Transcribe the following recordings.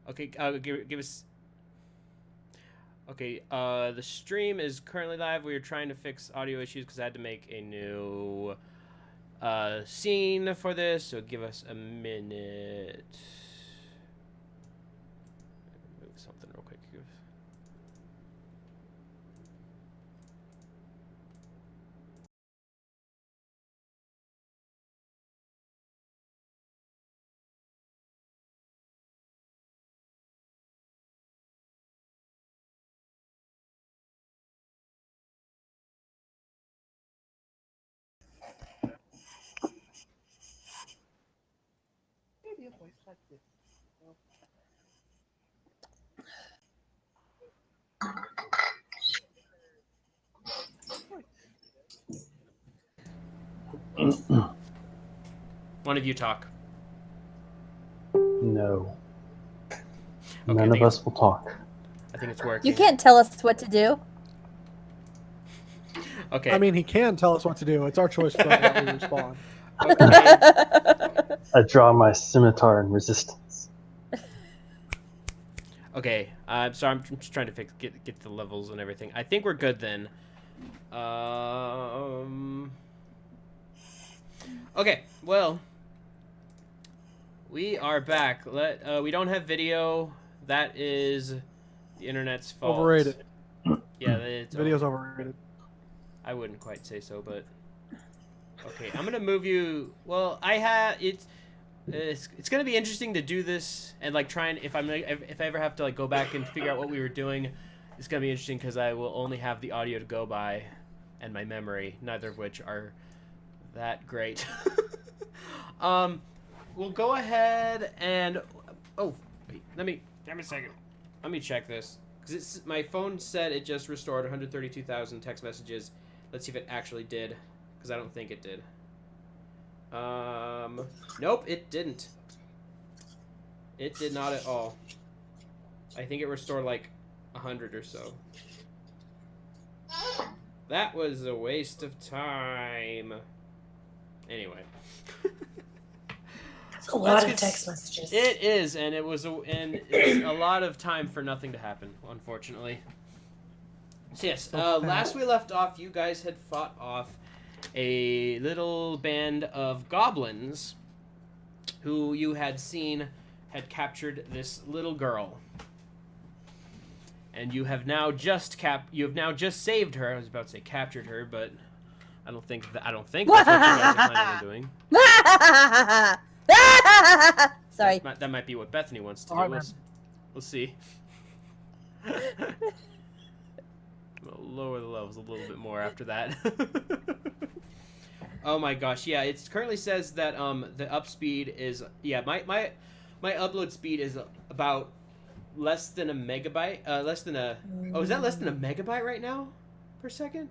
Okay, give us. Okay, the stream is currently live. We are trying to fix audio issues because I had to make a new scene for this. So give us a minute. Move something real quick. Maybe a voice like this. One of you talk. No. Okay, None of us will talk. I think it's working. You can't tell us what to do. Okay. I mean, he can tell us what to do. It's our choice whether or not we respond. Okay. I draw my scimitar in resistance. Okay. So I'm just trying to get the levels and everything. I think we're good then. Okay. Well, we are back. We don't have video. That is the internet's fault. Overrated. Yeah, it's Video's overrated. I wouldn't quite say so, but okay. I'm gonna move you. Well, it's gonna be interesting to do this and like try and if I ever have to like go back and figure out what we were doing, it's gonna be interesting because I will only have the audio to go by, and my memory, neither of which are that great. We'll go ahead and oh wait, give me a second. Let me check this because my phone said it just restored 132,000 text messages. Let's see if it actually did, because I don't think it did. Nope, it didn't. It did not at all. I think it restored like 100 or so. That was a waste of time. Anyway. That's a lot of text messages. It is, and it's a lot of time for nothing to happen, unfortunately. So yes, last we left off, you guys had fought off a little band of goblins who you had seen had captured this little girl. And you have now just saved her. I was about to say captured her, but I don't think that's what you guys are planning on doing. Sorry. That might be what Bethany wants to do. We'll see. We'll lower the levels a little bit more after that. Oh my gosh, yeah, it currently says that the up speed is my upload speed is about less than a megabyte. Is that less than a megabyte right now per second?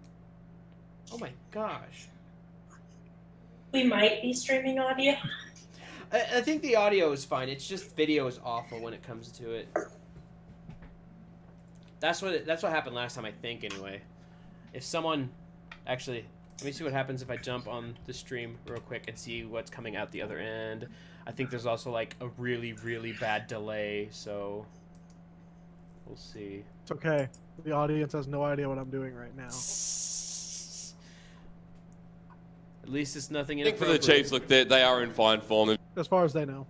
Oh my gosh. We might be streaming audio. I think the audio is fine. It's just video is awful when it comes to it. That's what happened last time, I think, anyway. If someone... Actually, let me see what happens if I jump on the stream real quick and see what's coming out the other end. I think there's also, like, a really, really bad delay, so... We'll see. It's okay. The audience has no idea what I'm doing right now. At least it's nothing I think for inappropriate. the Chiefs, look, they are in fine form. As far as they know.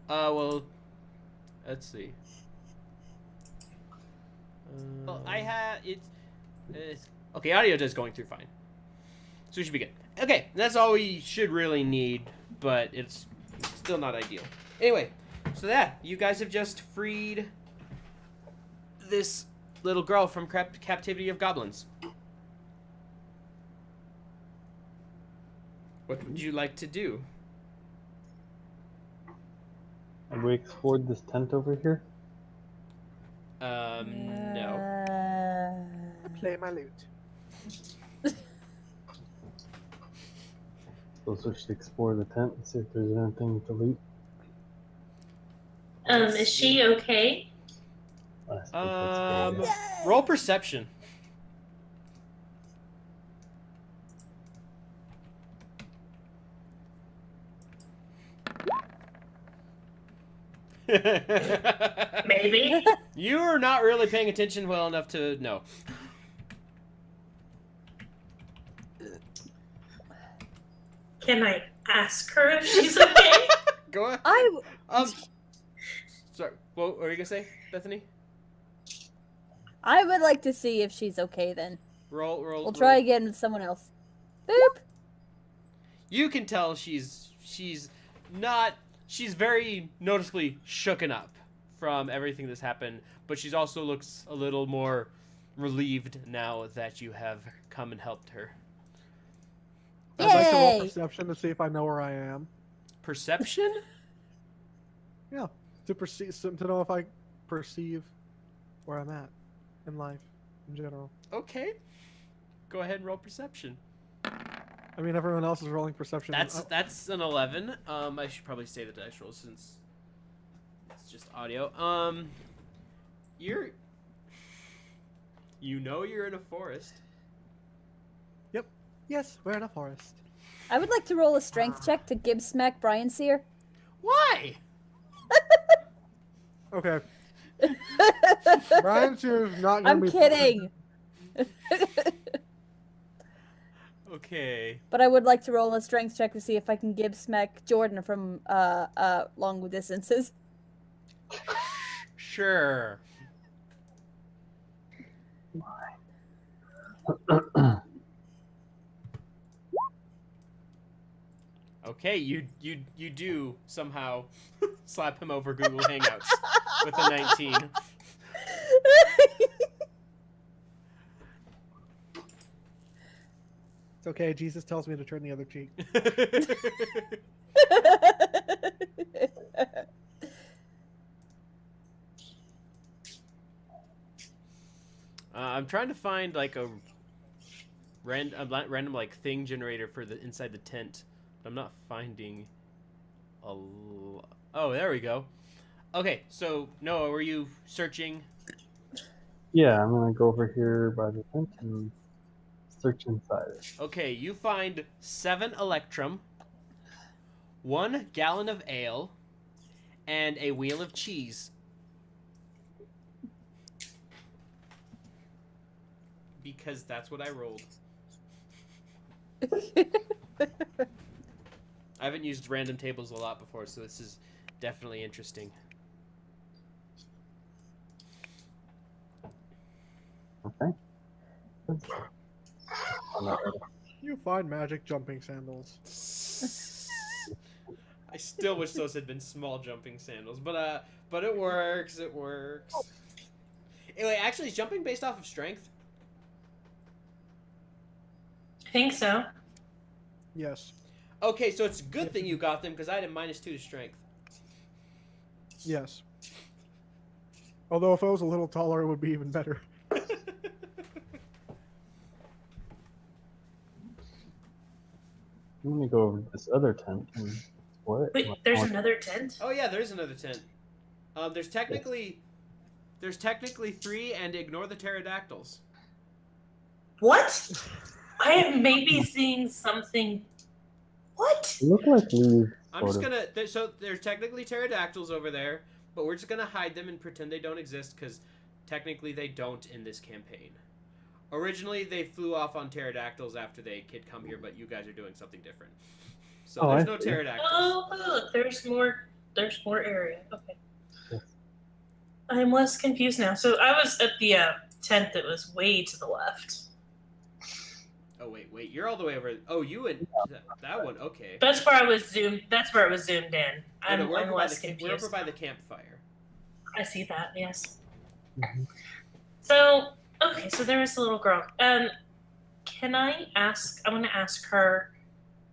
Well, let's see. Well, it's okay. Audio is going through fine, so we should be good. Okay, that's all we should really need, but it's still not ideal. Anyway, so you guys have just freed this little girl from captivity of goblins. What would you like to do? Have we explored this tent over here? No. Play my lute. Suppose we should explore the tent and see if there's anything to loot. Is she okay? I suppose that's good, yeah. Roll perception. Maybe. You're not really paying attention well enough to know. Can I ask her if she's okay? Go on. I Sorry. What were you gonna say, Bethany? would like to see if she's okay then. Roll. We'll try again with someone else. Boop. You can tell she's not. She's very noticeably shooken up from everything that's happened, but she's also looks a little more relieved now that you have come and helped her. I'd like to roll Yay! perception to see if I know where I am. Perception? Yeah, to perceive, to know if I perceive where I'm at in life in general. Okay. Go ahead and roll perception. I mean, everyone else is rolling perception. That's an 11. I should probably say the dice roll since it's just audio. You know you're in a forest. Yep. Yes, we're in a forest. I would like to roll a strength check to Gib smack Brian Sear. Why? Okay. Brian Sears not gonna I'm be. kidding. Okay. But I would like to roll a strength check to see if I can Gib smack Jordan from long distances. Sure. Okay, you do somehow slap him over Google Hangouts with a 19. It's okay. Jesus tells me to turn the other cheek. I'm trying to find like a random like thing generator for the inside the tent, but I'm not finding a. Oh, there we go. Okay, so Noah, were you searching? Yeah, I'm gonna go over here by the tent and search inside it. Okay, you find 7 electrum, 1 gallon of ale, and a wheel of cheese. Because that's what I rolled. I haven't used random tables a lot before, so this is definitely interesting. Okay. You find magic jumping sandals. I still wish those had been small jumping sandals, but it works. It works. Anyway, actually, is jumping based off of strength? I think so. Yes. Okay, so it's a good thing you got them because I had a -2 to strength. Yes. Although if I was a little taller, it would be even better. I'm gonna go over to this other tent and explore it. Wait, there's another tent? Oh yeah, there's another tent. There's technically 3, and ignore the pterodactyls. What? I am maybe seeing something. What? It look like leaves. I'm just sort of. gonna. So there's technically pterodactyls over there, but we're just gonna hide them and pretend they don't exist because technically they don't in this campaign. Originally, they flew off on pterodactyls after they had come here, but you guys are doing something different. So Oh, there's I no see. pterodactyls. Oh, look, there's more area. Okay. Yes. I'm less confused now. So I was at the tent that was way to the left. Oh wait, you're all the way over. Oh, you and that one. Okay. That's where I was zoomed. That's where I was zoomed in. Oh, no, I'm we're over by less the we're confused. over by the campfire. I see that. Yes. Mhm. So okay, so there is a little girl. Can I ask? I want to ask her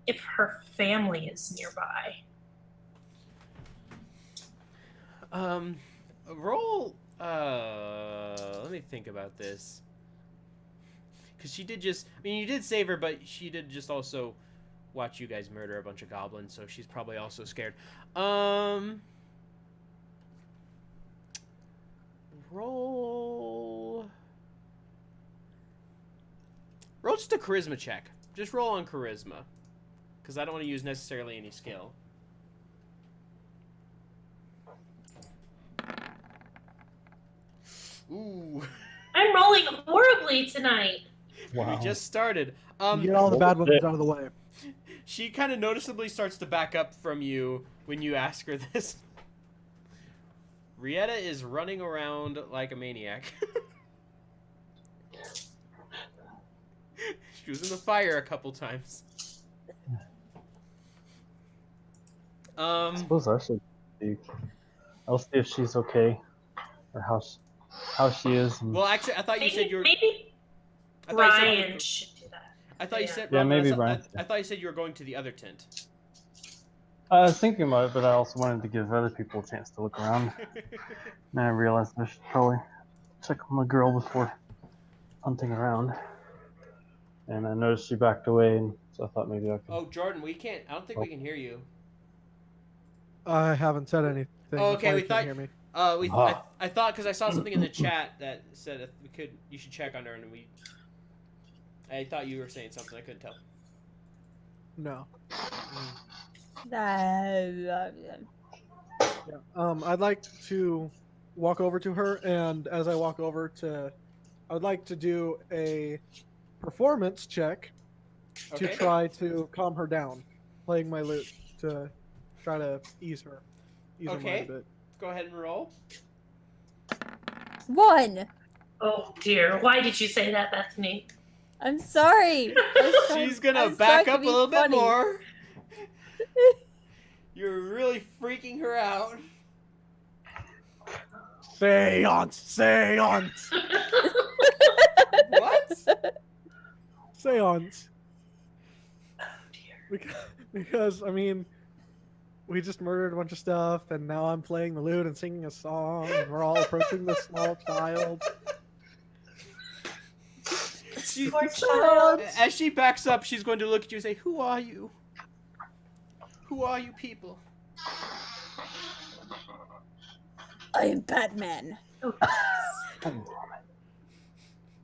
if her family is nearby. Roll. Let me think about this. Because she did just. I mean, you did save her, but she did just also watch you guys murder a bunch of goblins, so she's probably also scared. Roll just a charisma check. Just roll on charisma. Because I don't want to use necessarily any skill. Ooh. I'm rolling horribly tonight. Wow. We just started. You get all the bad ones out of the way. She kind of noticeably starts to back up from you when you ask her this. Rietta is running around like a maniac. She was in the fire a couple times. I suppose I should see. I'll see if she's okay, or how she is. And... Well, actually, I thought you said you were. Maybe I thought you said you Brian were- should do that. I thought you said. Yeah, maybe I, Brian. I thought you said you were going to the other tent. I was thinking about it, but I also wanted to give other people a chance to look around. And I realized I should probably check on the girl before hunting around. And I noticed she backed away, and so I thought maybe I could. Oh, Jordan, we can't. I don't think we can hear you. I haven't said anything. Oh, that's okay, why we you thought- can't hear me. I thought because I saw something in the chat that said that you should check on her, and I thought you were saying something. I couldn't tell. No. Uh, Yeah. I'd like to walk over to her, and as I walk over I would like to do a performance check to Okay. try to calm her down, playing my lute to try to ease her mind Okay. a bit. Go ahead and roll. 1. Oh dear, why did you say that, Bethany? I'm sorry. She's gonna back up a little bit more. You're really freaking her out. Seance! Seance! What? Seance! Oh dear. Because, I mean, we just murdered a bunch of stuff, and now I'm playing the lute and singing a song, and we're all approaching this small child. She- Poor child. As she backs up, she's going to look at you and say, "Who are you? Who are you people?" I am Batman. Oh,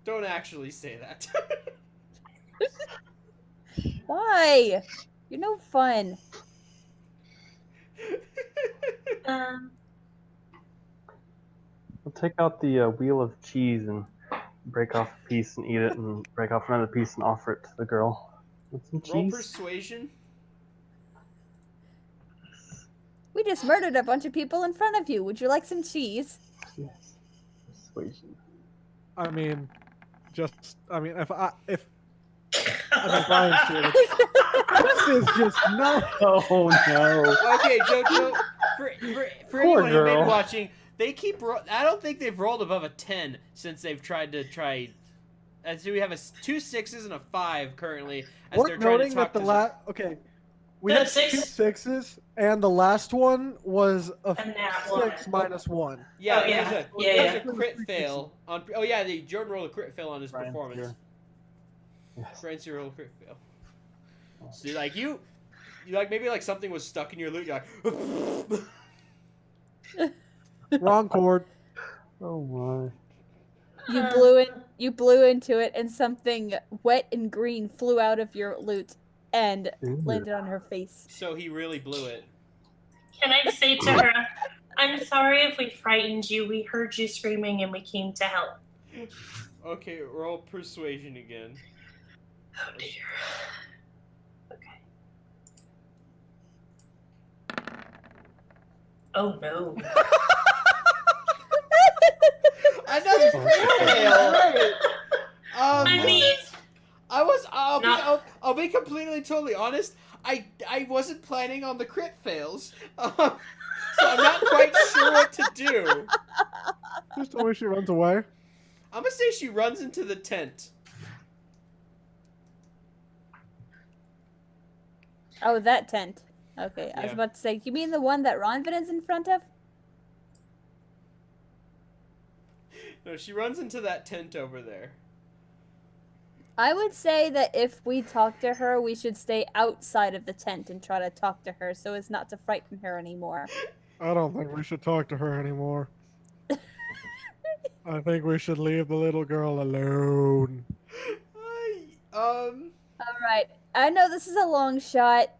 Don't actually say that. Why? You're no fun. um, I'll take out the wheel of cheese and break off a piece and eat it, and break off another piece and offer it to the girl. With some Roll cheese. persuasion. We just murdered a bunch of people in front of you. Would you like some cheese? Yes. Persuasion. I mean, if Brian's here, this is just no. Oh no. Okay, Jojo. For Poor anyone who may be girl. watching, they keep. I don't think they've rolled above a 10 since they've tried. So we have 2 6s and a 5 currently. As they're Worth trying noting to that talk the to last. Okay, we That had six- 2 6s, and the last one was a And that one. 6 minus 1. Yeah, Oh, yeah. there's Yeah, a crit fail on. Oh yeah, Jordan rolled a crit fail on his Brian's performance. here. Yes. Brian's rolled a crit fail. So like you like maybe like something was stuck in your loot. You're like. Wrong chord. Oh my. You blew into it, and something wet and green flew out of your loot and Ooh. landed on her face. So he really blew it. can I say to her, I'm sorry if we frightened you. We heard you screaming and we came to help. Okay, roll persuasion again. Oh dear. Okay. Oh no. Another crit fail. I mean, I'll be completely totally honest. I wasn't planning on the crit fails, so I'm not quite sure what to do. Just the way she runs away. I'm gonna say she runs into the tent. Oh, that tent. Okay, I was Yeah. about to say, you mean the one that Ronvin is in front of? No, she runs into that tent over there. I would say that if we talk to her, we should stay outside of the tent and try to talk to her so as not to frighten her anymore. I don't think we should talk to her anymore. I think we should leave the little girl alone. Alright, I know this is a long shot.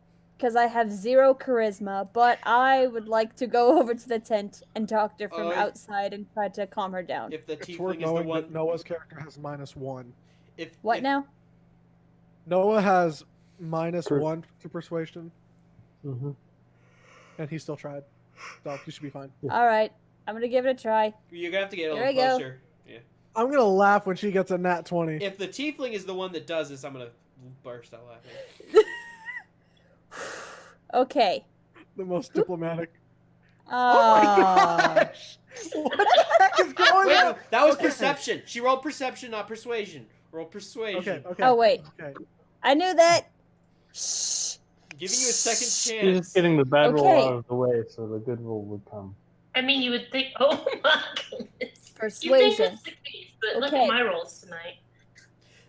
because I have 0 charisma, but I would like to go over to the tent and talk to her from Oh, outside and try to calm her down. If the It's worth tiefling is the knowing one, that Noah's character has -1. What if, now? Noah has Per- -1 to persuasion, Mm-hmm. and he still tried. So you should be fine. All right, I'm gonna give it a try. You're gonna have to get a Here little we go. closer. Yeah. I'm gonna laugh when she gets a nat 20. If the tiefling is the one that does this, I'm gonna burst out laughing. Okay. The most diplomatic. Oh Uh, my gosh! What the heck is going Wait, on? that was Okay. perception. She rolled perception, not persuasion. Roll persuasion. Okay. Okay. Oh wait, Okay. I knew that. Shh. Giving you a second You're chance. just getting the bad roll Okay. out of the way, so the good roll would come. I mean, you would think. Oh my goodness. You think Persuasion. that's the case, but look Okay. at my rolls tonight.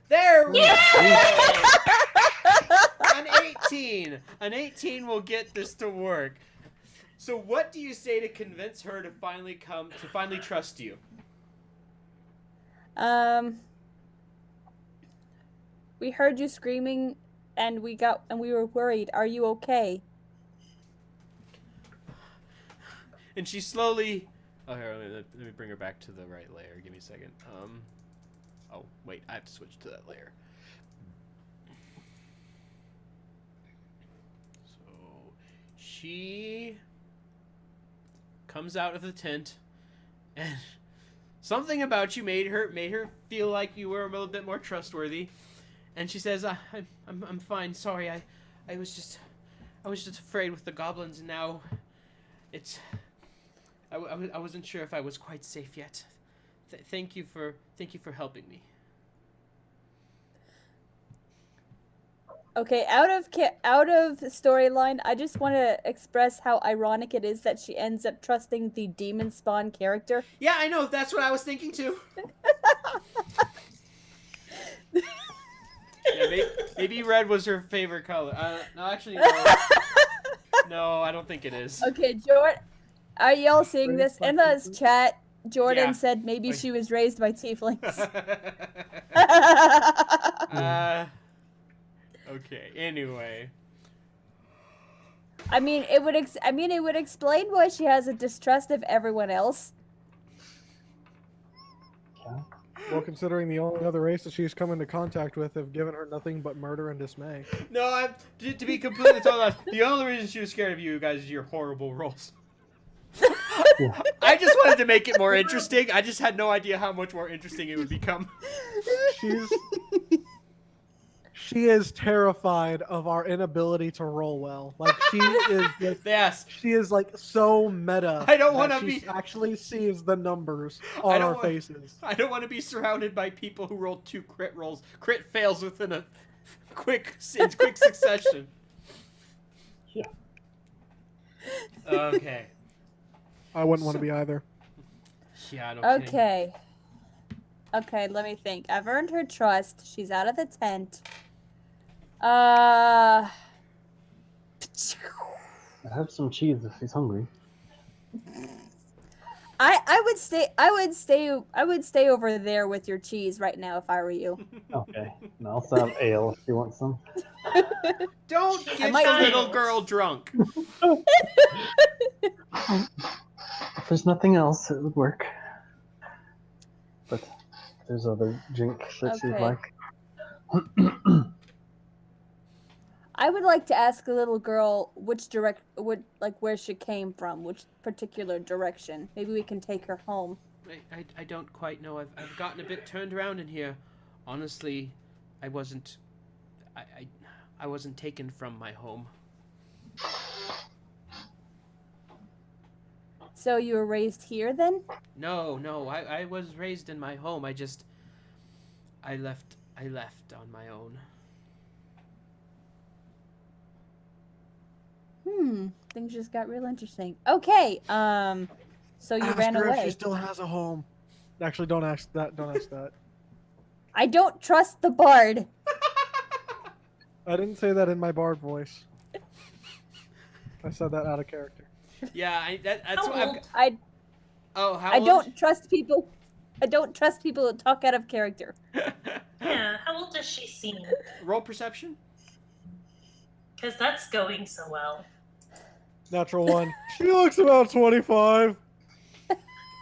There we Yeah! go. An 18. An 18 will get this to work. So what do you say to convince her to finally trust you? We heard you screaming, and we were worried. Are you okay? And she slowly. Oh, here, let me bring her back to the right layer. Give me a second. Oh, wait, I have to switch to that layer. So, she comes out of the tent, and something about you made her feel like you were a little bit more trustworthy. And she says, "I'm fine. Sorry, I was just afraid with the goblins, and now it's." I wasn't sure if I was quite safe yet. Thank you for helping me. Okay, out of storyline, I just want to express how ironic it is that she ends up trusting the demon spawn character. Yeah, I know. That's what I was thinking too. Yeah, maybe red was her favorite color. No, actually, no. No, I don't think it is. Okay, Jordan, are y'all seeing this? In the chat, Jordan Yeah. said maybe Wait. she was raised by tieflings. Okay. Anyway. I mean, it would explain why she has a distrust of everyone else. Well, considering the only other race that she's come into contact with have given her nothing but murder and dismay. No, to be completely honest, the only reason she was scared of you guys is your horrible rolls. I just wanted to make it more interesting. I just had no idea how much more interesting it would become. She is terrified of our inability to roll well. Like she is just, Yes. she is like so meta. I don't that wanna she be- actually sees the numbers I on don't our want- faces. I don't want to be surrounded by people who roll 2 crit fails within a quick succession. Yeah. Okay. I wouldn't want to be either. Yeah, no kidding. Okay, let me think. I've earned her trust. She's out of the tent. I I have some cheese if he's hungry. would stay over there with your cheese right now if I were you. Okay. And I also have ale if you want some. Don't get might the be- little girl drunk. If there's nothing else, it would work. But there's other drink that you'd Okay. like. I would like to ask the little girl where she came from, which particular direction. Maybe we can take her home. I don't quite know. I've gotten a bit turned around in here. Honestly, I wasn't taken from my home. So you were raised here then? No, I was raised in my home. I left on my own. Things just got real interesting. Okay, so you Ask ran her if away. she still has a home. Actually, don't ask that. Don't ask that. I don't trust the bard. I didn't say that in my bard voice. I said that out of character. Yeah, that's How what old? how I old? don't trust people. I don't trust people who talk out of character. Yeah, how old does she seem? Roll perception. Because that's going so well. Natural 1. She looks about 25.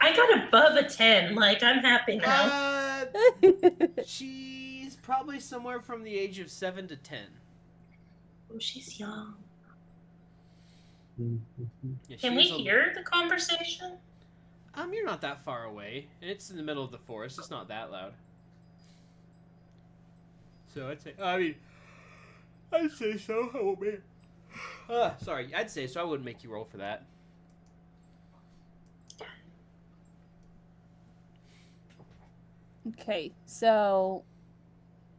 I got above a 10. Like, I'm happy now. She's probably somewhere from the age of 7 to 10. Oh, she's young. Yeah, Can she we is a- hear the conversation? You're not that far away. It's in the middle of the forest. It's not that loud. So I'd say, I'd say so. I won't make. Sorry, I'd say so. I wouldn't make you roll for that. Okay, so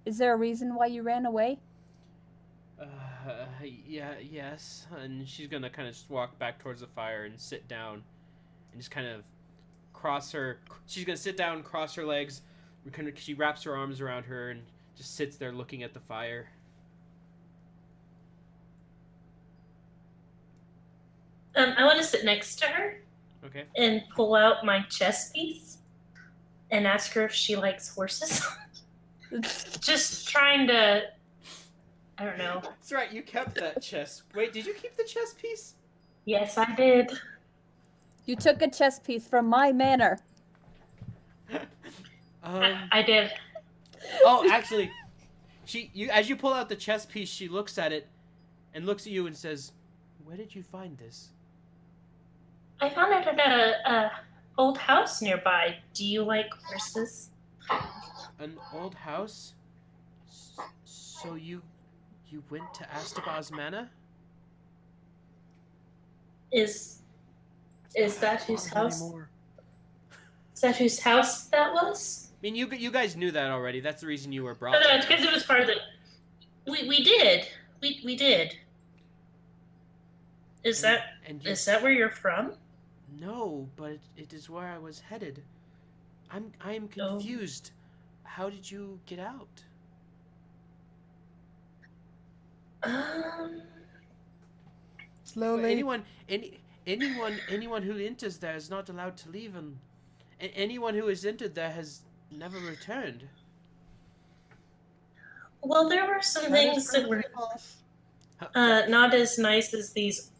is there a reason why you ran away? Yeah, yes. And she's gonna kind of just walk back towards the fire and sit down, and just kind of cross her. She's gonna sit down, cross her legs. She wraps her arms around her and just sits there looking at the fire. I want to sit next to her Okay. and pull out my chess piece and ask her if she likes horses. Just trying to, I don't know. That's right. You kept that chess. Wait, did you keep the chess piece? Yes, I did. You took a chess piece from my manor. I did. Oh, actually, as you pull out the chess piece, she looks at it, and looks at you and says, "Where did you find this?" I found it at a old house nearby. Do you like horses? An old house. So you went to Astabar's manor? Is that whose house? Anymore. Is that whose house that was? I mean, you guys knew that already. That's the reason you were brought. No, there. it's because it was part of the. We did. We did. Is that where you're from? No, but it is where I was headed. I am confused. How did you get out? Slowly. Anyone who enters there is not allowed to leave, and anyone who has entered there has never returned. Well, there were some things that were not as nice as these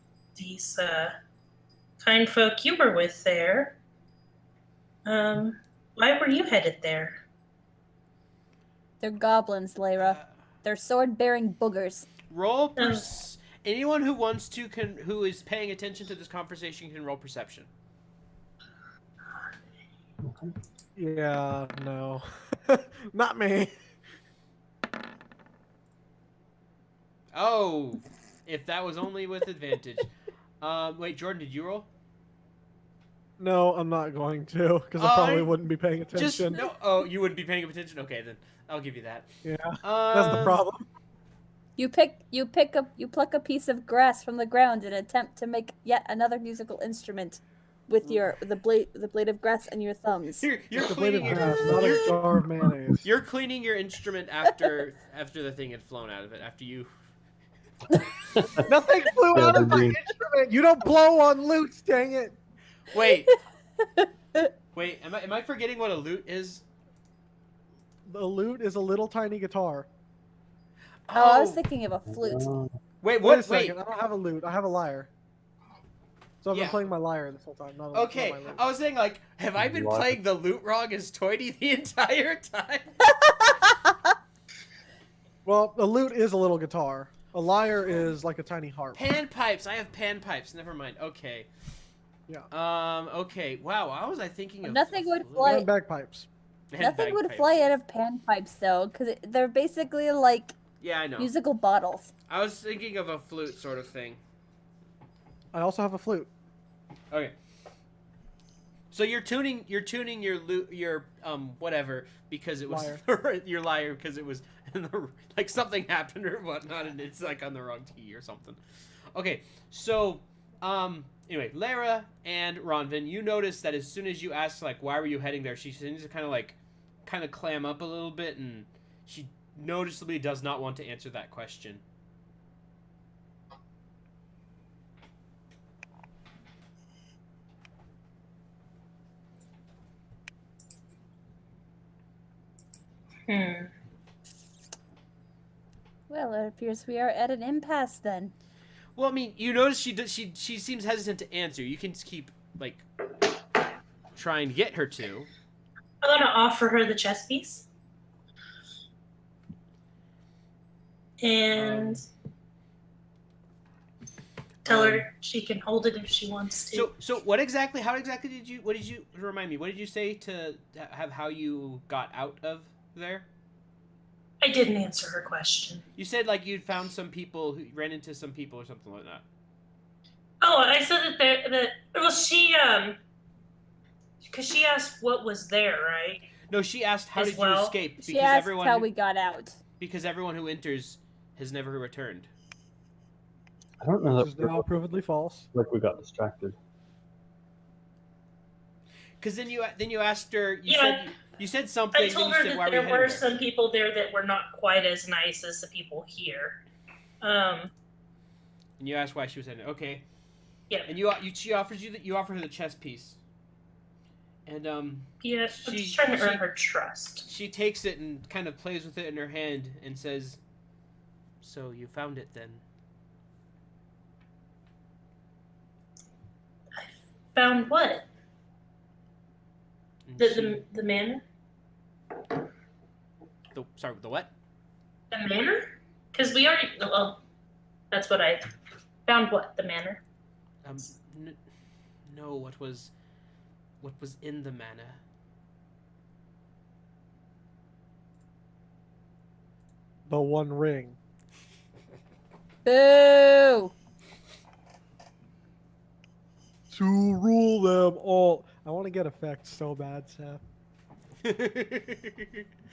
kind folk you were with there. Why were you headed there? They're goblins, Lyra. They're sword-bearing boogers. Roll anyone who wants to who is paying attention to this conversation can roll perception. Yeah, no. Not me. Oh, if that was only with advantage. Wait, Jordan, did you roll? No, I'm not going to, because I probably wouldn't be paying attention. Just no. Oh, you wouldn't be paying attention. Okay, then I'll give you that. Yeah, that's the problem. You pluck a piece of grass from the ground and attempt to make yet another musical instrument with the blade of grass and your thumbs. You're The blade of cleaning grass, not a jar of mayonnaise. You're cleaning your instrument after the thing had flown out of it. After you. Nothing flew Yeah, out of my the- instrument. You don't blow on lutes, dang it. Wait. Am I forgetting what a lute is? The lute is a little tiny guitar. Oh, I was thinking of a flute. Wait, Wait a what? second. Wait. I don't have a lute. I have a lyre. So I've Yeah. been playing my lyre this whole time. Not Okay, not my lute. I was saying like, have I been What? playing the lute wrong as Toity the entire time? Well, a lute is a little guitar. A lyre is like a tiny harp. Panpipes. I have panpipes. Never mind. Okay. Yeah. Okay. Wow. How was I thinking of? Nothing would flute? fly- And bagpipes. And Nothing would bagpipes. fly out of panpipes though, because they're basically like Yeah, I know. musical bottles. I was thinking of a flute sort of thing. I also have a flute. Okay. So you're tuning your lute, your whatever, because it was your lyre because it was in the, like something happened or whatnot and it's like on the wrong key or something. Okay, so anyway, Lara and Ronvin, you notice that as soon as you ask like why were you heading there, she seems to kind of clam up a little bit and she noticeably does not want to answer that question. Well, it appears we are at an impasse then. Well, I mean, you notice she seems hesitant to answer. You can just keep like trying to get her to. I'm gonna offer her the chess piece, and tell her she can hold it if she wants to. So how exactly what did you remind me? What did you say to have how you got out of there? I didn't answer her question. You said like you'd found some people who ran into some people or something like that. Oh, I said she because she asked what was there, right? No, she asked how As did you well. escape She asked how we got out. because everyone who enters has never returned. I don't know Which is that now provenly false. like we got distracted. Because then you asked her. You said something. I told then you her said, "Why that are we there were headed some people there that were not quite as nice as the people here. And you asked why she was headed. Okay. Yeah. And she offers you offer her the chess piece. And yeah, I'm just trying to earn her trust. She takes it and kind of plays with it in her hand and says, "So you found it then?" I found what? And The manor? Sorry, the what? The manor? Because we already. Well, that's what I found. What the manor? No. What was in the manor? The One Ring. Boo! To rule them all. I want to get effects so bad, Seth.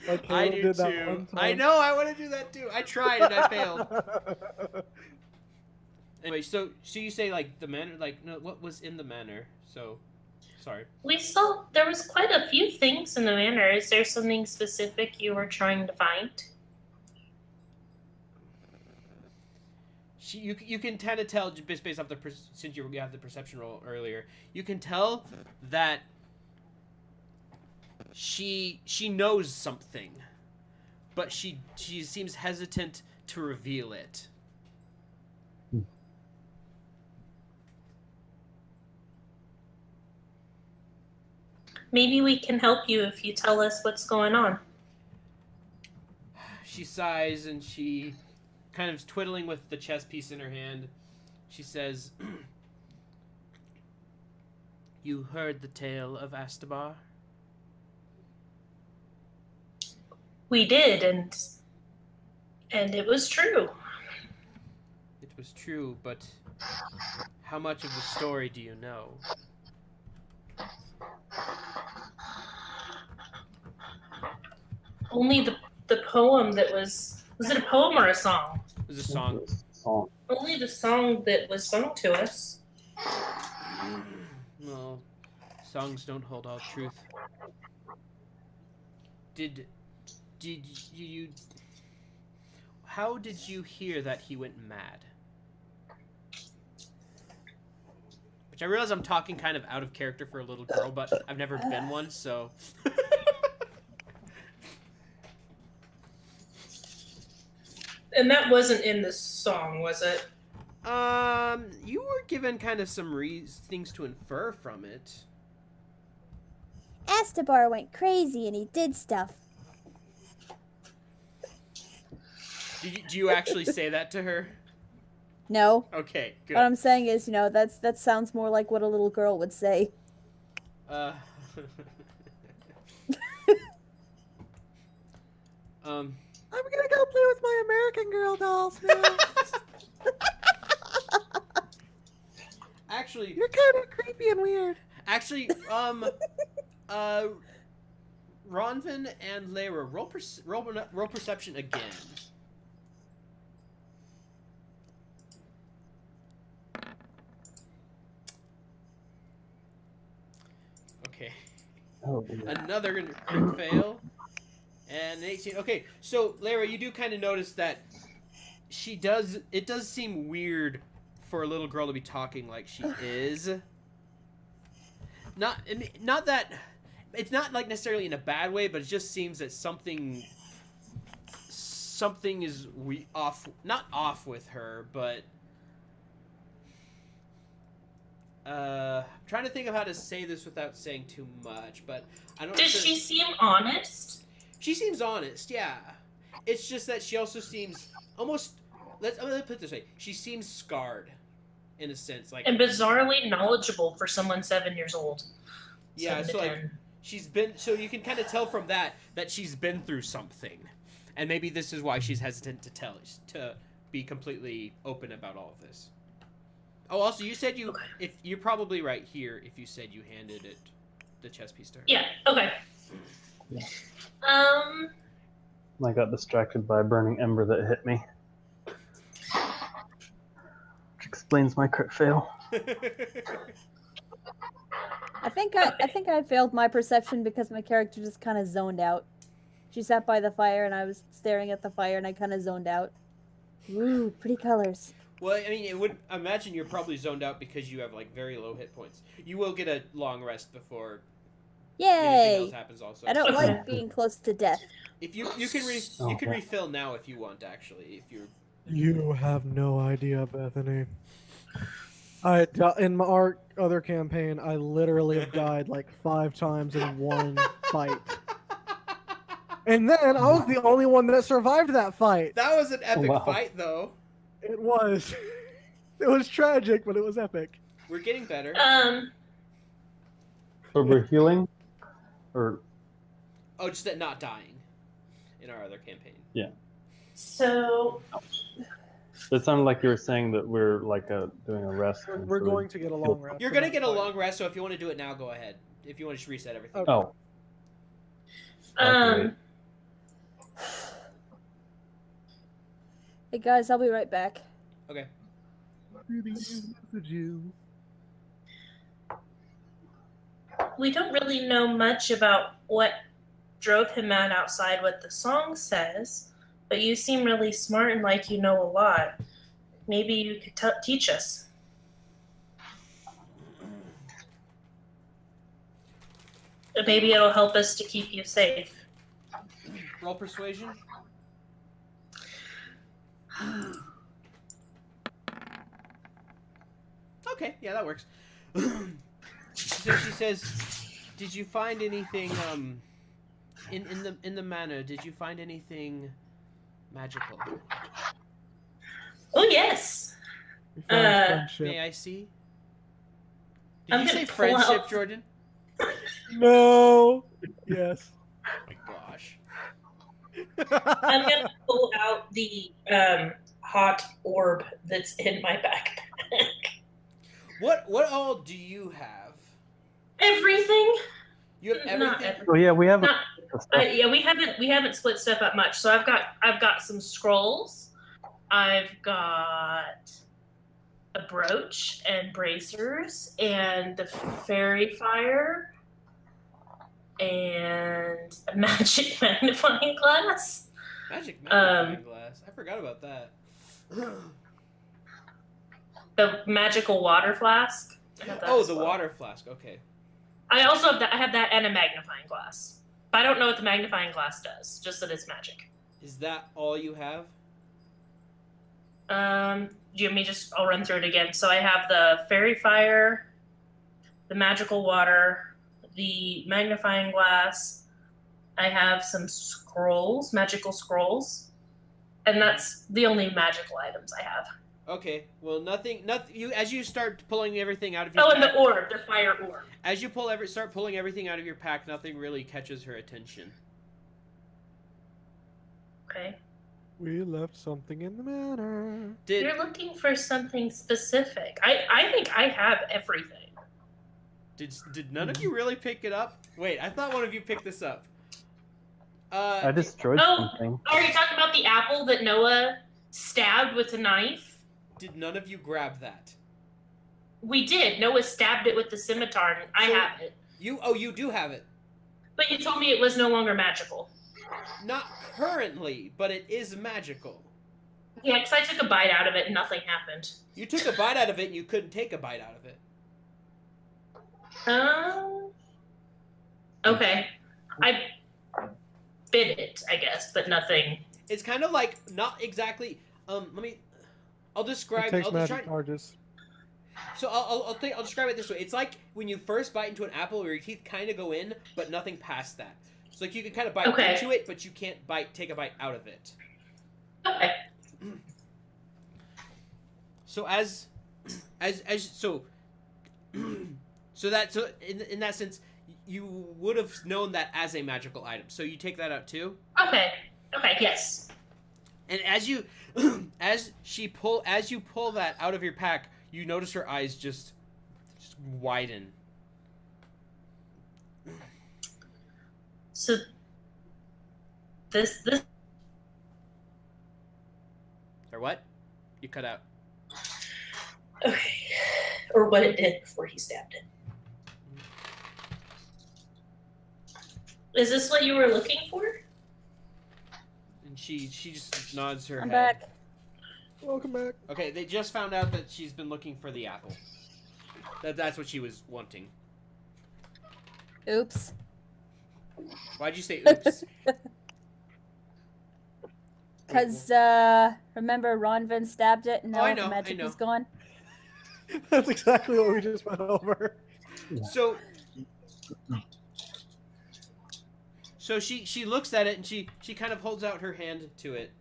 Like I Caleb do did that too. one time. I know. I want to do that too. I tried and I failed. Anyway, so you say like the manor, like no, what was in the manor? So, sorry. We saw there was quite a few things in the manor. Is there something specific you were trying to find? You can kind of tell just based off since you have the perception roll earlier, you can tell that she knows something, but she seems hesitant to reveal it. Maybe we can help you if you tell us what's going on. She sighs and she kind of twiddling with the chess piece in her hand. She says, "You heard the tale of Astabar?" We did, and it was true. It was true, but how much of the story do you know? Only the poem that was it a poem or a song? It was a song. Only the song that was sung to us. Well, songs don't hold all truth. Did you... How did you hear that he went mad? Which I realize I'm talking kind of out of character for a little girl, but I've never been one, so... And that wasn't in the song, was it? You were given kind of some things to infer from it. Astabar went crazy and he did stuff. Do you actually say that to her? No. Okay, good. What I'm saying is, that sounds more like what a little girl would say. I'm gonna go play with my American Girl dolls now. Actually, You're kind of creepy and weird. actually, Ronvin and Lyra, roll perception again. Okay. Oh, Another crit fail. And an 18. Okay, so Lyra, you do kind of notice that it does seem weird for a little girl to be talking like she is. Not that it's not like necessarily in a bad way, but it just seems that something something is not off with her, but I'm trying to think of how to say this without saying too much, but I don't. Does she seem honest? She seems honest, yeah. It's just that she also seems almost. I'm gonna put it this way: she seems scarred, in a sense, like, And bizarrely knowledgeable for someone 7 years old. yeah. 7 to So like 10. she's been. So you can kind of tell from that she's been through something, and maybe this is why she's hesitant to be completely open about all of this. Oh, also, you said if you're probably right here if you said you handed it the chess piece to her. Yeah. Okay. I got distracted by a burning ember that hit me. Which explains my crit fail. I think I failed my perception because my character just kind of zoned out. She sat by the fire and I was staring at the fire and I kind of zoned out. Ooh, pretty colors. Well, I mean, imagine you're probably zoned out because you have like very low hit points. You will get a long rest before anything Yay! else happens. Also, I don't like being close to death. If you can refill now if you want, actually, if you're. You have no idea, Bethany. In our other campaign, I literally have died like 5 times in one fight. And then I was the only one that survived that fight. That was an epic Wow. fight, though. It was. It was tragic, but it was epic. We're getting better. So we're healing? Or Oh, just that not dying in our other campaign. yeah. So It sounded like you were saying that we're like doing a rest. We're going to get a long rest. You're for gonna that get a fight. long rest, so if you want to do it now, go ahead. If you want to just reset everything. Okay. Oh. Hey guys, I'll be right back. Okay. we don't really know much about what drove him mad outside what the song says, but you seem really smart and like you know a lot. Maybe you could teach us. Maybe it'll help us to keep you safe. Roll persuasion. Okay, yeah, that works. So she says, "Did you find anything in the manor? Did you find anything magical? Oh yes. We found friendship. May I see? Did I'm you gonna say pull friendship, out- Jordan? No. Yes. Oh my gosh. I'm gonna pull out the hot orb that's in my backpack. What all do you have? Everything. You have everything. Not everything. Oh yeah, we haven't. Not- yeah, we haven't split stuff up much. So I've got some scrolls. I've got a brooch and bracers and the fairy fire and a magic magnifying glass. Magic magnifying glass. I forgot about that. The magical water flask. I have that Oh, as the well. water flask. Okay. I also have that. I have that and a magnifying glass. But I don't know what the magnifying glass does. Just that it's magic. Is that all you have? Do you want me I'll run through it again. So I have the fairy fire, the magical water, the magnifying glass. I have some scrolls, magical scrolls, and that's the only magical items I have. Okay. Well, nothing. You as you start pulling everything out of your Oh, and pack, the orb, the fire orb. as you start pulling everything out of your pack, nothing really catches her attention. Okay. We left something in the manor. You're looking for something specific. I think I have everything. Did none of you really pick it up? Wait, I thought one of you picked this up. I destroyed Oh. something. Are you talking about the apple that Noah stabbed with a knife? Did none of you grab that? We did. Noah stabbed it with the scimitar, and I So- have it. You do have it. But you told me it was no longer magical. Not currently, but it is magical. Yeah, because I took a bite out of it and nothing happened. You took a bite out of it and you couldn't take a bite out of it. Okay. I bit it, I guess, but nothing It's kind of like not exactly. I'll describe. It takes I'll just magic try. charges. So I'll describe it this way. It's like when you first bite into an apple, where your teeth kind of go in, but nothing past that. So like you can kind of bite Okay. into it, but you can't take a bite out of it. Okay. So so in that sense, you would have known that as a magical item. So you take that out too. Okay. Okay. Yes. And as you pull that out of your pack, you notice her eyes just widen. So this Or what? You cut out. okay, or what it did before he stabbed it. Is this what you were looking for? And she just nods her I'm head. back. Welcome back. Okay, they just found out that she's been looking for the apple. That's what she was wanting. Oops. Why'd you say oops? Because, remember Ronvin stabbed it and Oh, now I the know, magic I know. is gone? That's exactly what we just went over. So she looks at it and she kind of holds out her hand to it,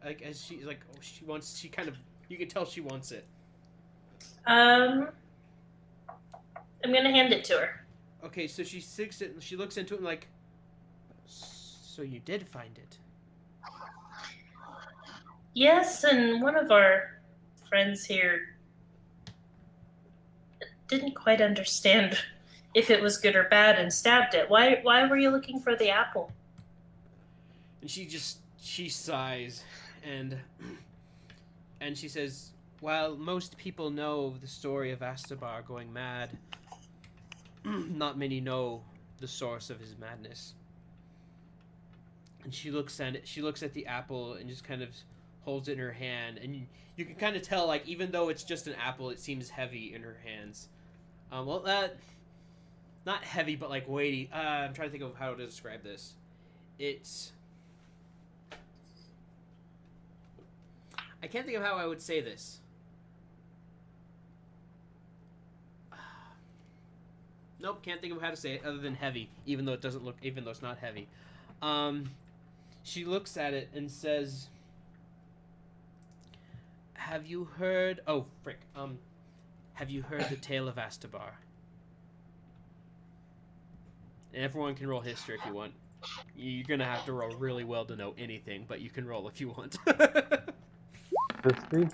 like as she's like, oh, she kind of, you can tell she wants it. I'm gonna hand it to her. Okay, so she sticks it and she looks into it and like, so you did find it. Yes, and one of our friends here didn't quite understand if it was good or bad and stabbed it. Why were you looking for the apple? And she sighs and she says, while most people know the story of Astabar going mad, not many know the source of his madness. And she looks at the apple and just kind of holds it in her hand, and you can kind of tell, like, even though it's just an apple, it seems heavy in her hands. Not heavy, but like weighty. I'm trying to think of how to describe this. I can't think of how I would say this. Nope, can't think of how to say it other than heavy, even though it's not heavy. She looks at it and says, have you heard the tale of Astabar? And everyone can roll history if you want. You're gonna have to roll really well to know anything, but you can roll if you want. 50?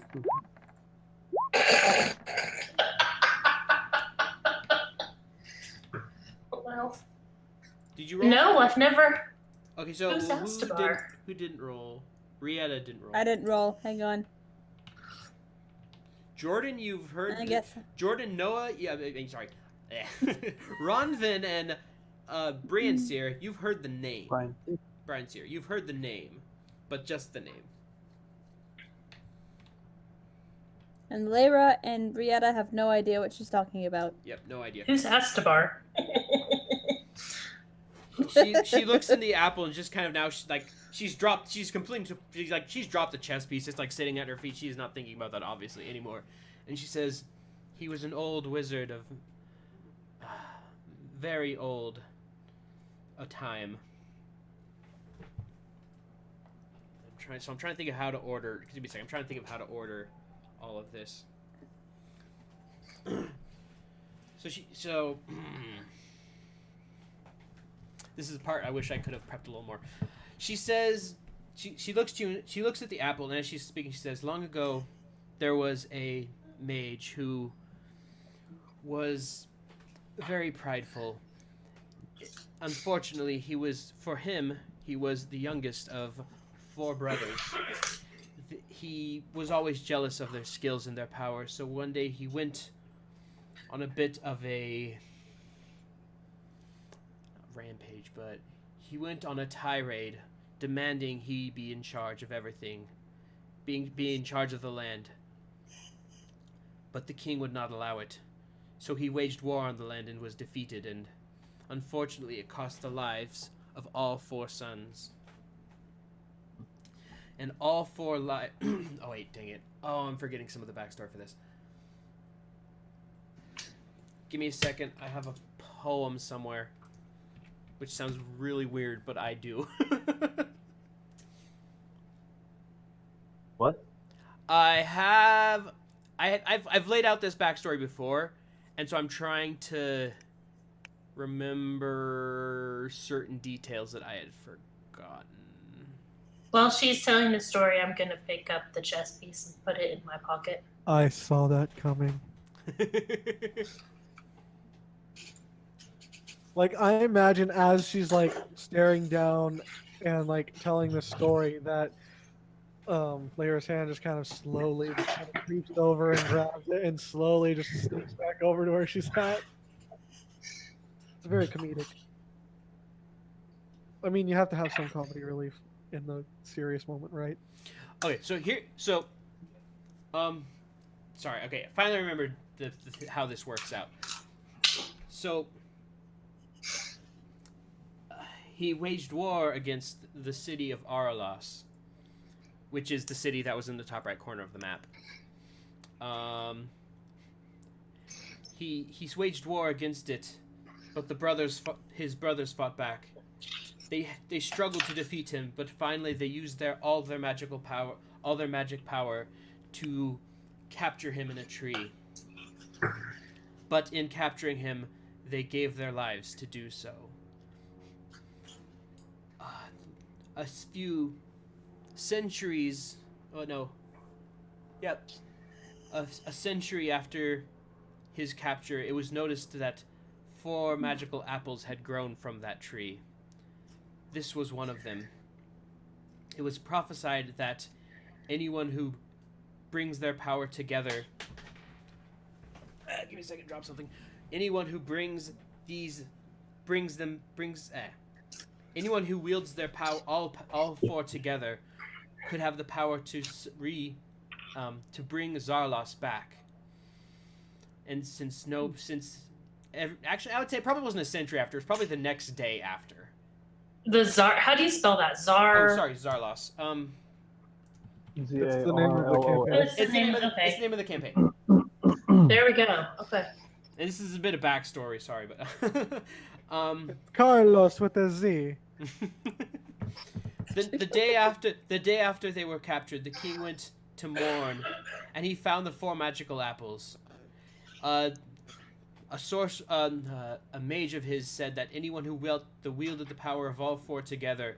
Well, Did you roll? no, I've never. Okay, so Who's Astabar? who didn't roll? Rieta didn't roll. I didn't roll. Hang on. Jordan, you've heard. I guess. Jordan, Noah, sorry. Ronvin and Brian Sear, you've heard the name. Brian Sear, you've heard the name, but just the name. And Lyra and Brietta have no idea what she's talking about. Yep, no idea. Who's Astabar? She looks in the apple and just kind of now she's dropped the chess piece. It's like sitting at her feet. She's not thinking about that obviously anymore. And she says, he was an old wizard of very old a time. I'm trying to think of how to order. Give me a second. I'm trying to think of how to order all of this. So this is the part I wish I could have prepped a little more. She says, she looks at the apple, and as she's speaking, she says, long ago, there was a mage who was very prideful. Unfortunately, he was the youngest of 4 brothers. He was always jealous of their skills and their power, so one day he went on a bit of a rampage, but he went on a tirade demanding he be in charge of everything, be in charge of the land. But the king would not allow it, so he waged war on the land and was defeated, and unfortunately it cost the lives of all 4 sons. and all 4 lives. Oh wait, dang it! Oh, I'm forgetting some of the backstory for this. Give me a second. I have a poem somewhere, which sounds really weird, but I do. What? I've laid out this backstory before, and so I'm trying to remember certain details that I had forgotten. While she's telling the story, I'm gonna pick up the chess piece and put it in my pocket. I saw that coming. Like, I imagine as she's like staring down and like telling the story that Lyra's hand just kind of slowly just kind of creeps over and grabs it and slowly just sneaks back over to where she's at. It's very comedic. I mean, you have to have some comedy relief in the serious moment, right? Okay, sorry. Okay, I finally remembered how this works out. So, he waged war against the city of Aralos, which is the city that was in the top right corner of the map. He's waged war against it, but his brothers fought back. They struggled to defeat him, but finally they used all their magic power to capture him in a tree. But in capturing him, they gave their lives to do so. A few centuries. Oh no. Yep. A century after his capture, it was noticed that 4 magical apples had grown from that tree. This was one of them. It was prophesied that anyone who brings their power together. Give me a second. Drop something. Anyone who anyone who wields their power, all 4 together, could have the power to bring Zarlos back. And actually, I would say it probably wasn't a century after. It was probably the next day after. How do you spell that? Zar. Oh, sorry, Zarlos. It's the name of the campaign. It's the name. It's Okay. the name of the campaign. There we go. Okay. And this is a bit of backstory. Sorry, but Carlos with a Z. the day after they were captured, the king went to mourn, and he found the 4 magical apples. A mage of his said that anyone who wielded the power of all 4 together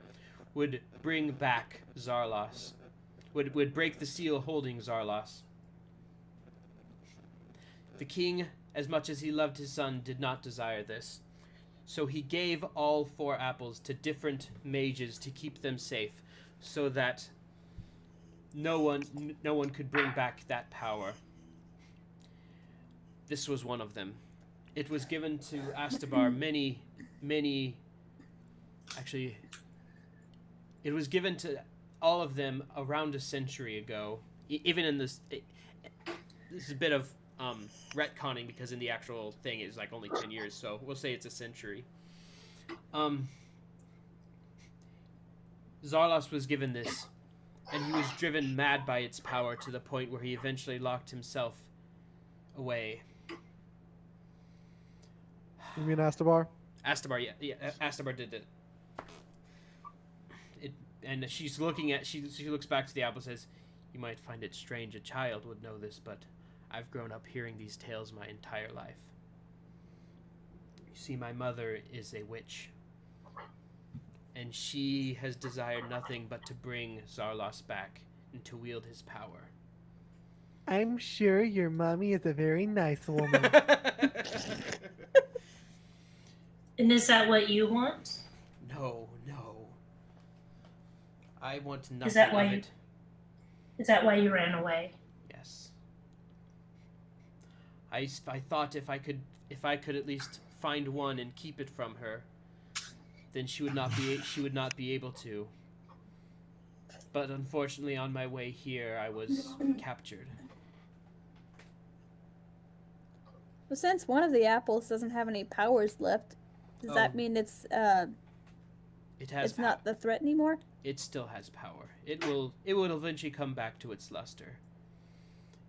would bring back Zarlos, would break the seal holding Zarlos. The king, as much as he loved his son, did not desire this. So he gave all 4 apples to different mages to keep them safe, so that no one could bring back that power. This was one of them. It was given to Astabar actually, it was given to all of them around a century ago. Even in this is a bit of retconning, because in the actual thing it's like only 10 years, so we'll say it's a century. Zarlos was given this, and he was driven mad by its power to the point where he eventually locked himself away. You mean Astabar? Astabar, yeah, Astabar did it. And she's looking at, she looks back to the apple and says, "You might find it strange a child would know this, but I've grown up hearing these tales my entire life. You see, my mother is a witch, and she has desired nothing but to bring Zarlos back and to wield his power." I'm sure your mommy is a very nice woman. And is that what you want? No. I want nothing Is that why of it. Is that why you ran away? Yes. I thought if I could at least find one and keep it from her, then she would not be able to. But unfortunately, on my way here, I was captured. Well, since one of the apples doesn't have any powers left, does that mean it's It has not the threat anymore? it still has power. It will eventually come back to its luster.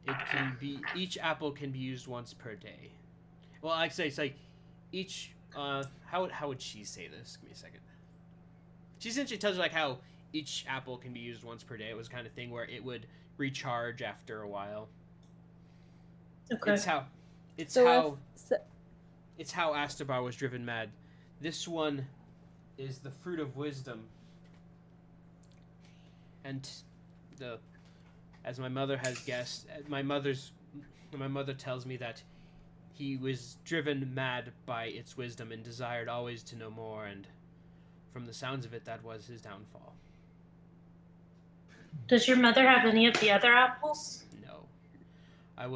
It can be, each apple can be used once per day. Well, I'd say it's like each how would she say this? Give me a second. She essentially tells you like how each apple can be used once per day. It was kind of thing where it would recharge after a while. Okay. It's how Astabar was driven mad. This one is the fruit of wisdom. And as my mother has guessed, my mother tells me that he was driven mad by its wisdom and desired always to know more, and from the sounds of it, that was his downfall. Does your mother have any of the other apples? No. I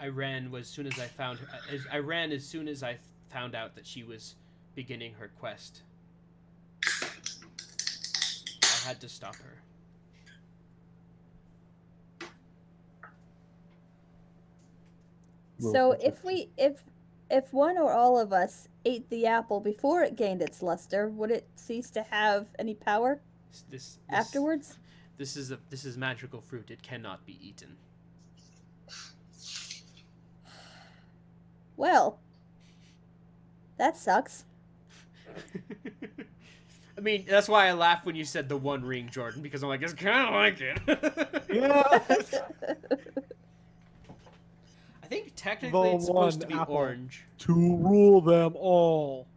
ran as soon as I found out that she was beginning her quest. I had to stop her. So if one or all of us ate the apple before it gained its luster, would it cease to have any power afterwards? This is magical fruit. It cannot be eaten. Well, that sucks. I mean, that's why I laughed when you said the One Ring, Jordan, because I'm like, it's kind of like it. Yeah. I think technically it's supposed to be apple. orange. To rule them all.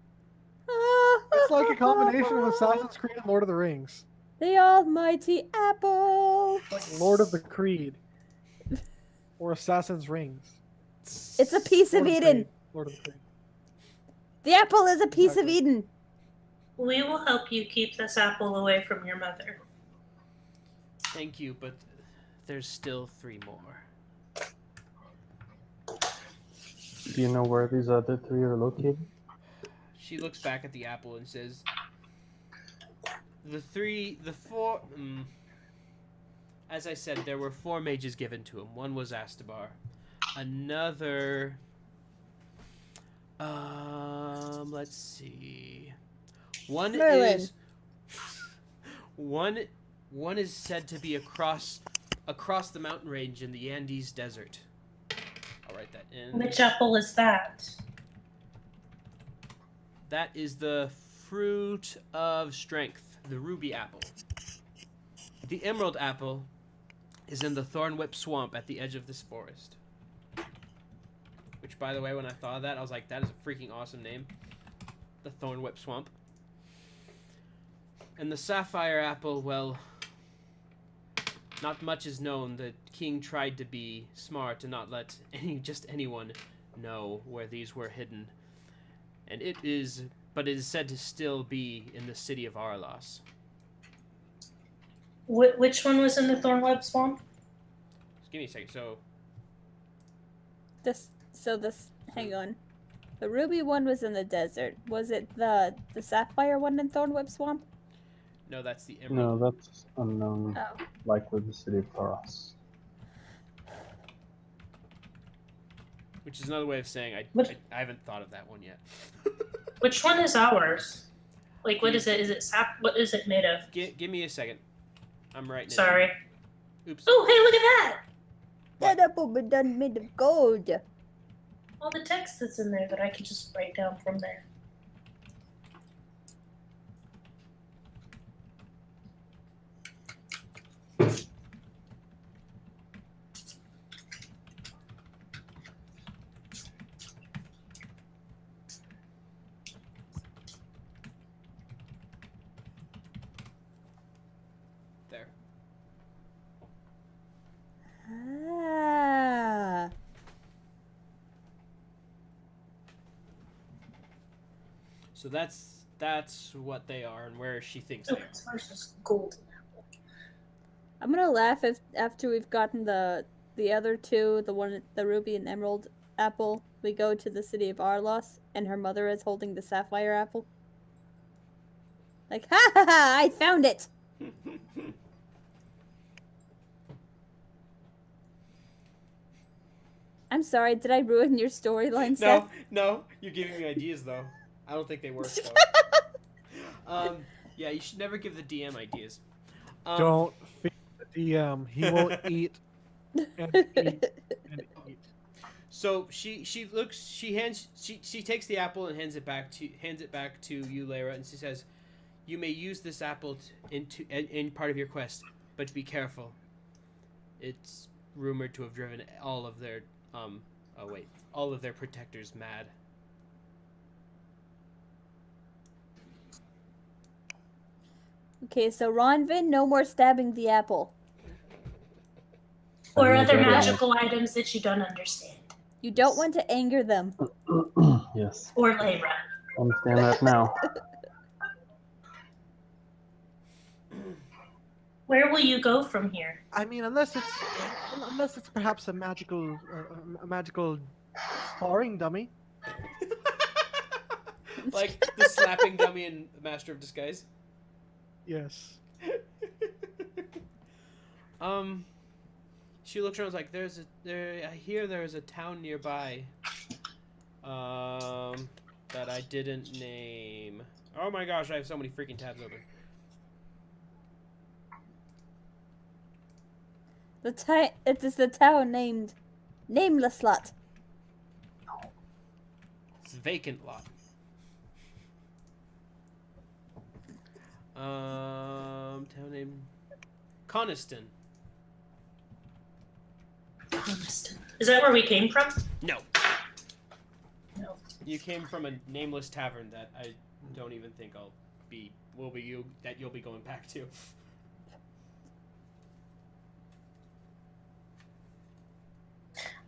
It's like a combination of Assassin's Creed and Lord of the Rings. The almighty apple. Like Lord of the Creed. Or Assassin's Rings. It's a piece of Lord Eden. Creed. Lord of the Creed. The apple is a piece of Exactly. Eden. We will help you keep this apple away from your mother. Thank you, but there's still 3 more. Do you know where these other 3 are located? She looks back at the apple and says, as I said, there were 4 mages given to him. One was Astabar. Another, let's see. One Merlin. is said to be across the mountain range in the Andes Desert. I'll write that in. Which apple is that? That is the fruit of strength, the ruby apple. The emerald apple is in the Thornwhip Swamp at the edge of this forest. Which, by the way, when I thought of that, I was like, that is a freaking awesome name. The Thornwhip Swamp. And the sapphire apple, well, not much is known. The king tried to be smart and not let anyone know where these were hidden. And it is said to still be in the city of Arlos. Which one was in the Thornweb Swamp? Just give me a second. Hang on. The ruby one was in the desert. Was it the sapphire one in Thornwhip Swamp? No, that's the emerald. No, that's unknown. Oh. Likely the city of Taros. Which is another way of saying I haven't thought of that one yet. Which one is ours? Like, what is it? Is it sap? What is it made of? Give me a second. I'm writing it Sorry. down. Oops. Oh, hey, look at that! That apple was done made of gold. All the text that's in there that I could just write down from there. There. Ah. So that's what they are and where she thinks Oh, they are. it's versus golden apple. I'm gonna laugh after we've gotten the other 2, the ruby and emerald apple. We go to the city of Arlos, and her mother is holding the sapphire apple. Like, ha ha ha! I found it. I'm sorry. Did I ruin your storyline, Seth? No, you're giving me ideas though. I don't think they work though. Yeah, you should never give the DM ideas. Don't feed the DM. He will eat and eat and eat. So she takes the apple and hands it back to you, Lyra, and she says, "You may use this apple in part of your quest, but be careful. It's rumored to have driven all of their protectors mad." Okay, so Ronvin, no more stabbing the apple. Or Yeah, other that is- magical items that you don't understand. You don't want to anger them. Yes. Or Lyra. Understand that now. Where will you go from here? I mean, unless it's perhaps a magical sparring dummy. Like the slapping dummy in Master of Disguise. Yes. She looks around and is like, I hear there is a town nearby. That I didn't name. Oh my gosh, I have so many freaking tabs open. It is the town named Nameless Lot. It's a vacant lot. Town name Coniston. Is that where we came from? No. No. You came from a nameless tavern that I don't even think you'll be going back to.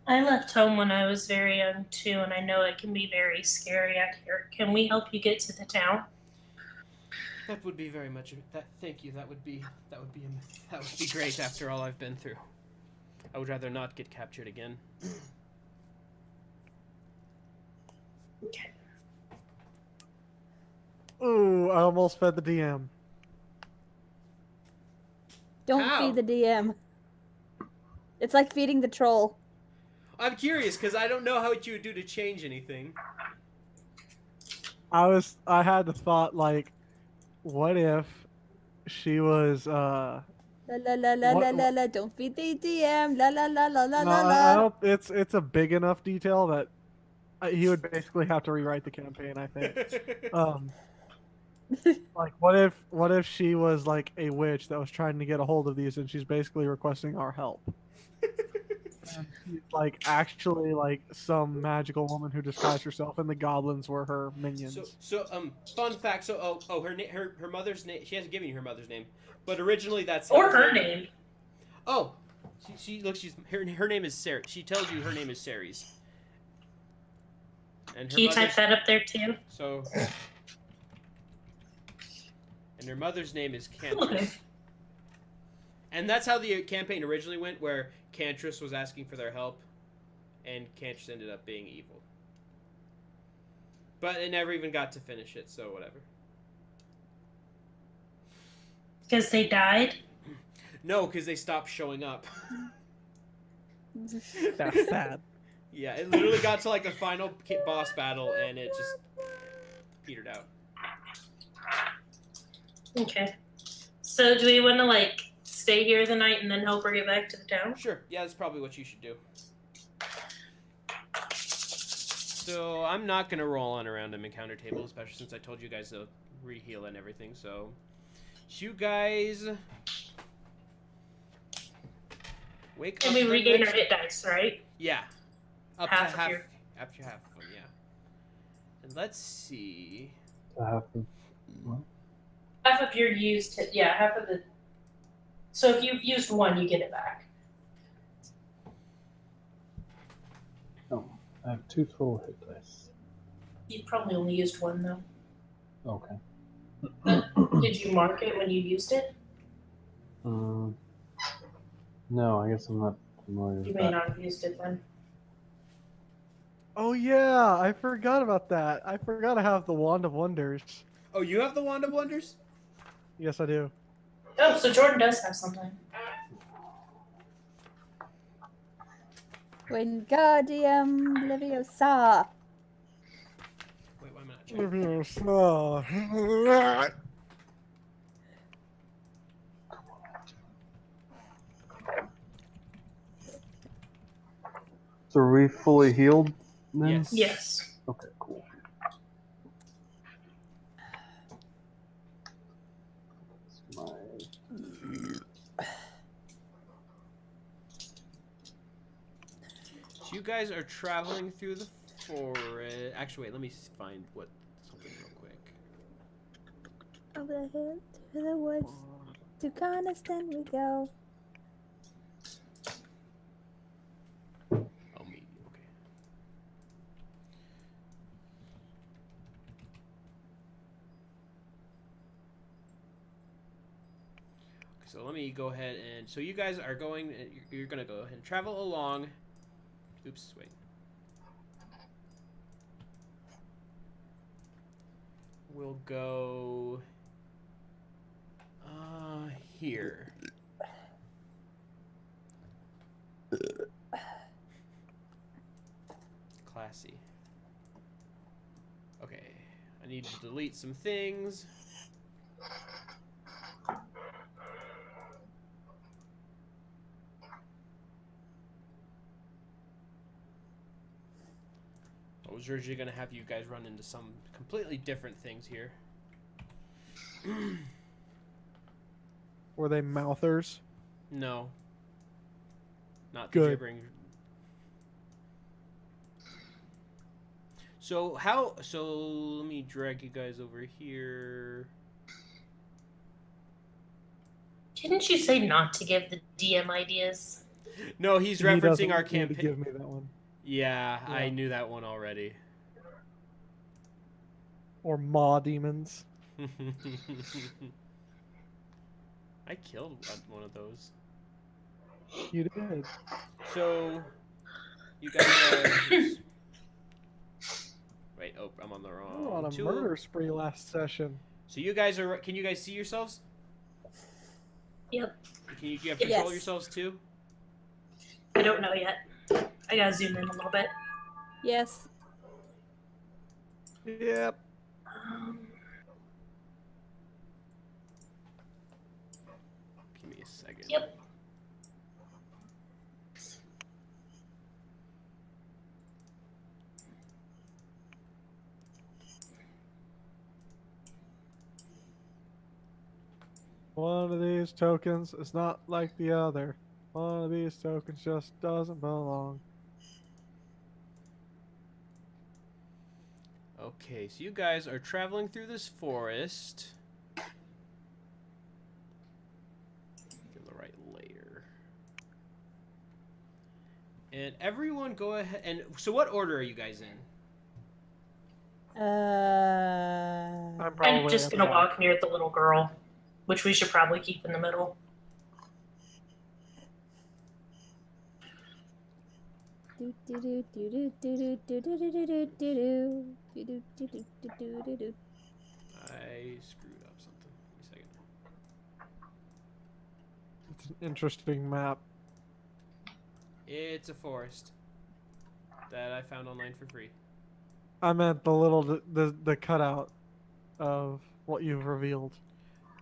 I left home when I was very young too, and I know it can be very scary out here. Can we help you get to the town? That would be very much. Thank you. That would be great after all I've been through. I would rather not get captured again. Okay. Ooh, I almost fed the DM. Don't How? feed the DM. It's like feeding the troll. I'm curious because I don't know how you would do to change anything. I had the thought like, what if she was La la la la What- la la la. Don't feed the DM. La la la la la no, la I la. don't. It's a big enough detail that he would basically have to rewrite the campaign. I think. Like, what if she was like a witch that was trying to get a hold of these, and she's basically requesting our help. And she's like actually like some magical woman who disguised herself, and the goblins were her minions. Fun fact. So, her mother's name. She hasn't given you her mother's name, but originally that's Or her name. Oh, her name is Sarah. She tells you her name is Ceres. And her Can you type mother's- that up there too? So, and her mother's name is Okay. Cantress. And that's how the campaign originally went, where Cantress was asking for their help, and Cantress ended up being evil. But it never even got to finish it, so whatever. Because they died? No, because they stopped showing up. That's sad. Yeah, it literally got to like the final boss battle, and it just petered out. Okay. So do we want to like stay here the night and then help her get back to the town? Sure, yeah, that's probably what you should do. So I'm not gonna roll on a random encounter table, especially since I told you guys to re-heal and everything. So you guys wake up. And we the regain next- our hit dice, right? Yeah, up Half to of half. your- Up to half of them, yeah. And let's see. Half of- Half of your used hit, yeah, half of the. So if you've used one, you get it back. Oh, I have 2 total hit dice. You probably only used one though. Okay. Did you mark it when you used it? No, I guess I'm not familiar You with may that. not have used it then. Oh yeah, I forgot about that. I forgot to have the Wand of Wonders. Oh, you have the Wand of Wonders? Yes, I do. Oh, so Jordan does have something. Wingardium Leviosa. Wait, why am I not checking? So are we fully healed then? Yes. Yes. Okay, cool. That's my... So you guys are traveling through the forest. Actually, wait. Let me find something real quick. Over the hill to the woods, to Coniston we go. Oh, me. Okay. So let me go ahead and so you guys are going. You're gonna go ahead and travel along. Oops, wait. We'll go here. Classy. Okay, I need to delete some things. I was originally going to have you guys run into some completely different things here. Were they mouthers? No. Not the Good. gibbering. So let me drag you guys over here. Didn't you say not to give the DM ideas? No, he's He doesn't referencing our need to campaign. give me that one. Yeah, I Yeah. knew that one already. Or maw demons. I killed one of those. You did. So, you guys are... Wait, oh, I'm on the wrong Oh, on a tool. murder spree last session. So you guys are... Can you guys see yourselves? Yep. Do you have control of Yes. yourselves too? I don't know yet. I gotta zoom in a little bit. Yes. Yep. Give me a second. Yep. One of these tokens is not like the other. One of these tokens just doesn't belong. Okay, so you guys are traveling through this forest. Get the right layer. And everyone go ahead and... So what order are you guys in? I'm probably I'm just at the gonna back. walk near the little girl, which we should probably keep in the middle. I screwed up something. Wait a second. It's an interesting map. It's a forest that I found online for free. I meant the little the cutout of what you've revealed.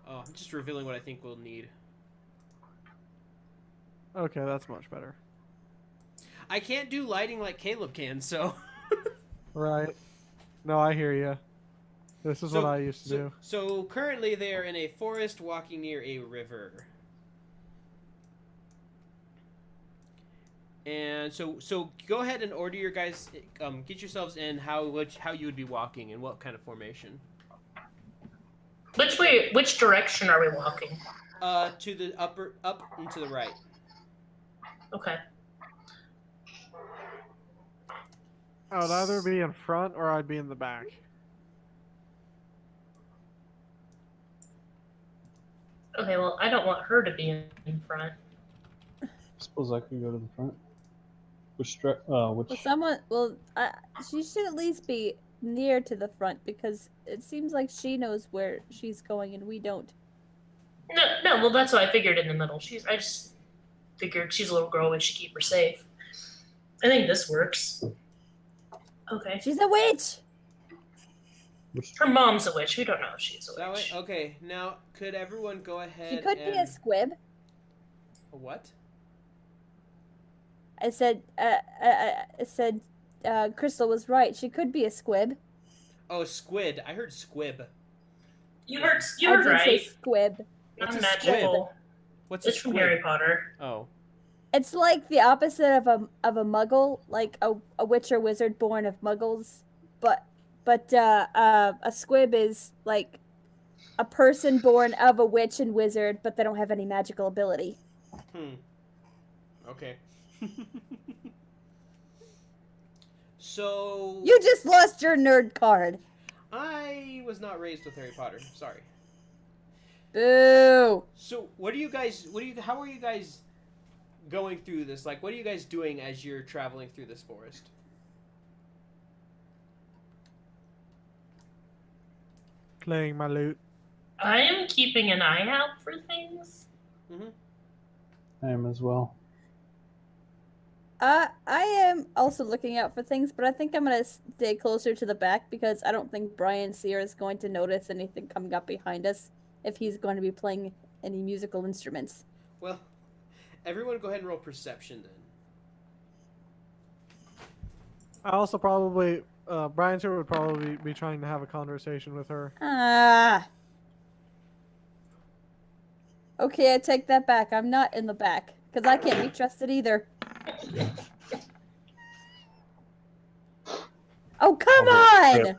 Oh, I'm just revealing what I think we'll need. Okay, that's much better. I can't do lighting like Caleb can, so... Right. No, I hear you. This is what I used to do. So currently they are in a forest walking near a river. And so go ahead and order your guys, get yourselves in how you would be walking and what kind of formation. Which direction are we walking? To the up and to the right. Okay. I would either be in front or I'd be in the back. Okay, well, I don't want her to be in front. I suppose I could go to the front. Which She should at least be near to the front because it seems like she knows where she's going and we don't. No, well, that's what I figured in the middle. I just figured she's a little girl, we should keep her safe. I think this works. Okay. She's a witch! Her mom's a witch. We don't know if she's a That way? witch. Okay, now could everyone go ahead She could be a and... squib. A what? I said, Crystal was right. She could be a squib. Oh, squid. I heard squib. You heard I did right. say squib. What's a Non-magical. What's a It's from squib? Harry Potter. Oh. It's like the opposite of a muggle, like a witch or wizard born of muggles, but a squib is like a person born of a witch and wizard, but they don't have any magical ability. Okay. So You just lost your nerd card. I was not raised with Harry Potter. Sorry. Boo. So how are you guys going through this? Like, what are you guys doing as you're traveling through this forest? Playing my lute. I am keeping an eye out for things. I am as well. I am also looking out for things, but I think I'm gonna stay closer to the back because I don't think Brian Sear is going to notice anything coming up behind us if he's going to be playing any musical instruments. Well, everyone go ahead and roll perception then. I also probably, Brian Stewart would probably be trying to have a conversation with her. Okay, I take that back. I'm not in the back because I can't be trusted either. Oh, come on!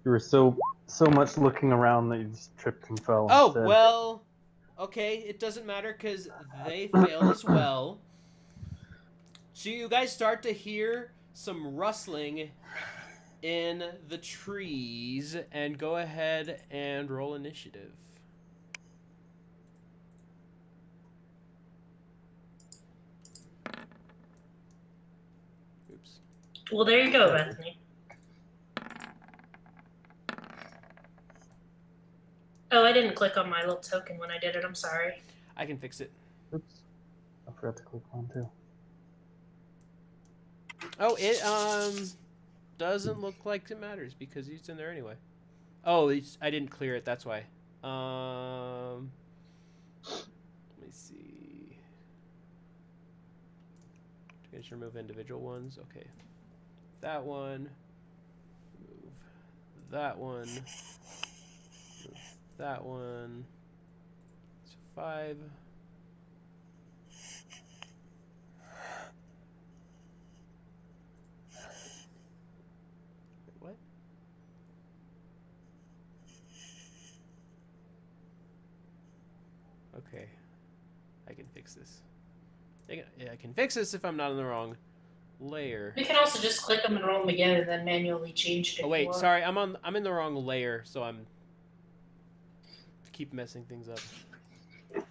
You were so much looking around that you just tripped and fell. Oh, instead. well, okay, it doesn't matter because they failed as well. So you guys start to hear some rustling in the trees, and go ahead and roll initiative. Oops. Well, there you go, Bethany. Oh, I didn't click on my little token when I did it. I'm sorry. I can fix it. Oops. I forgot to click on too. Oh, it doesn't look like it matters because it's in there anyway. Oh, I didn't clear it. That's why. Let me see. Just remove individual ones. Okay. That one. Move that one. Move that one. It's 5. What? Okay. I can fix this. I can fix this if I'm not in the wrong layer. You can also just click them and roll them again, and then manually change it. Oh wait, sorry, I'm in the wrong layer, so I'm keep messing things up. Let's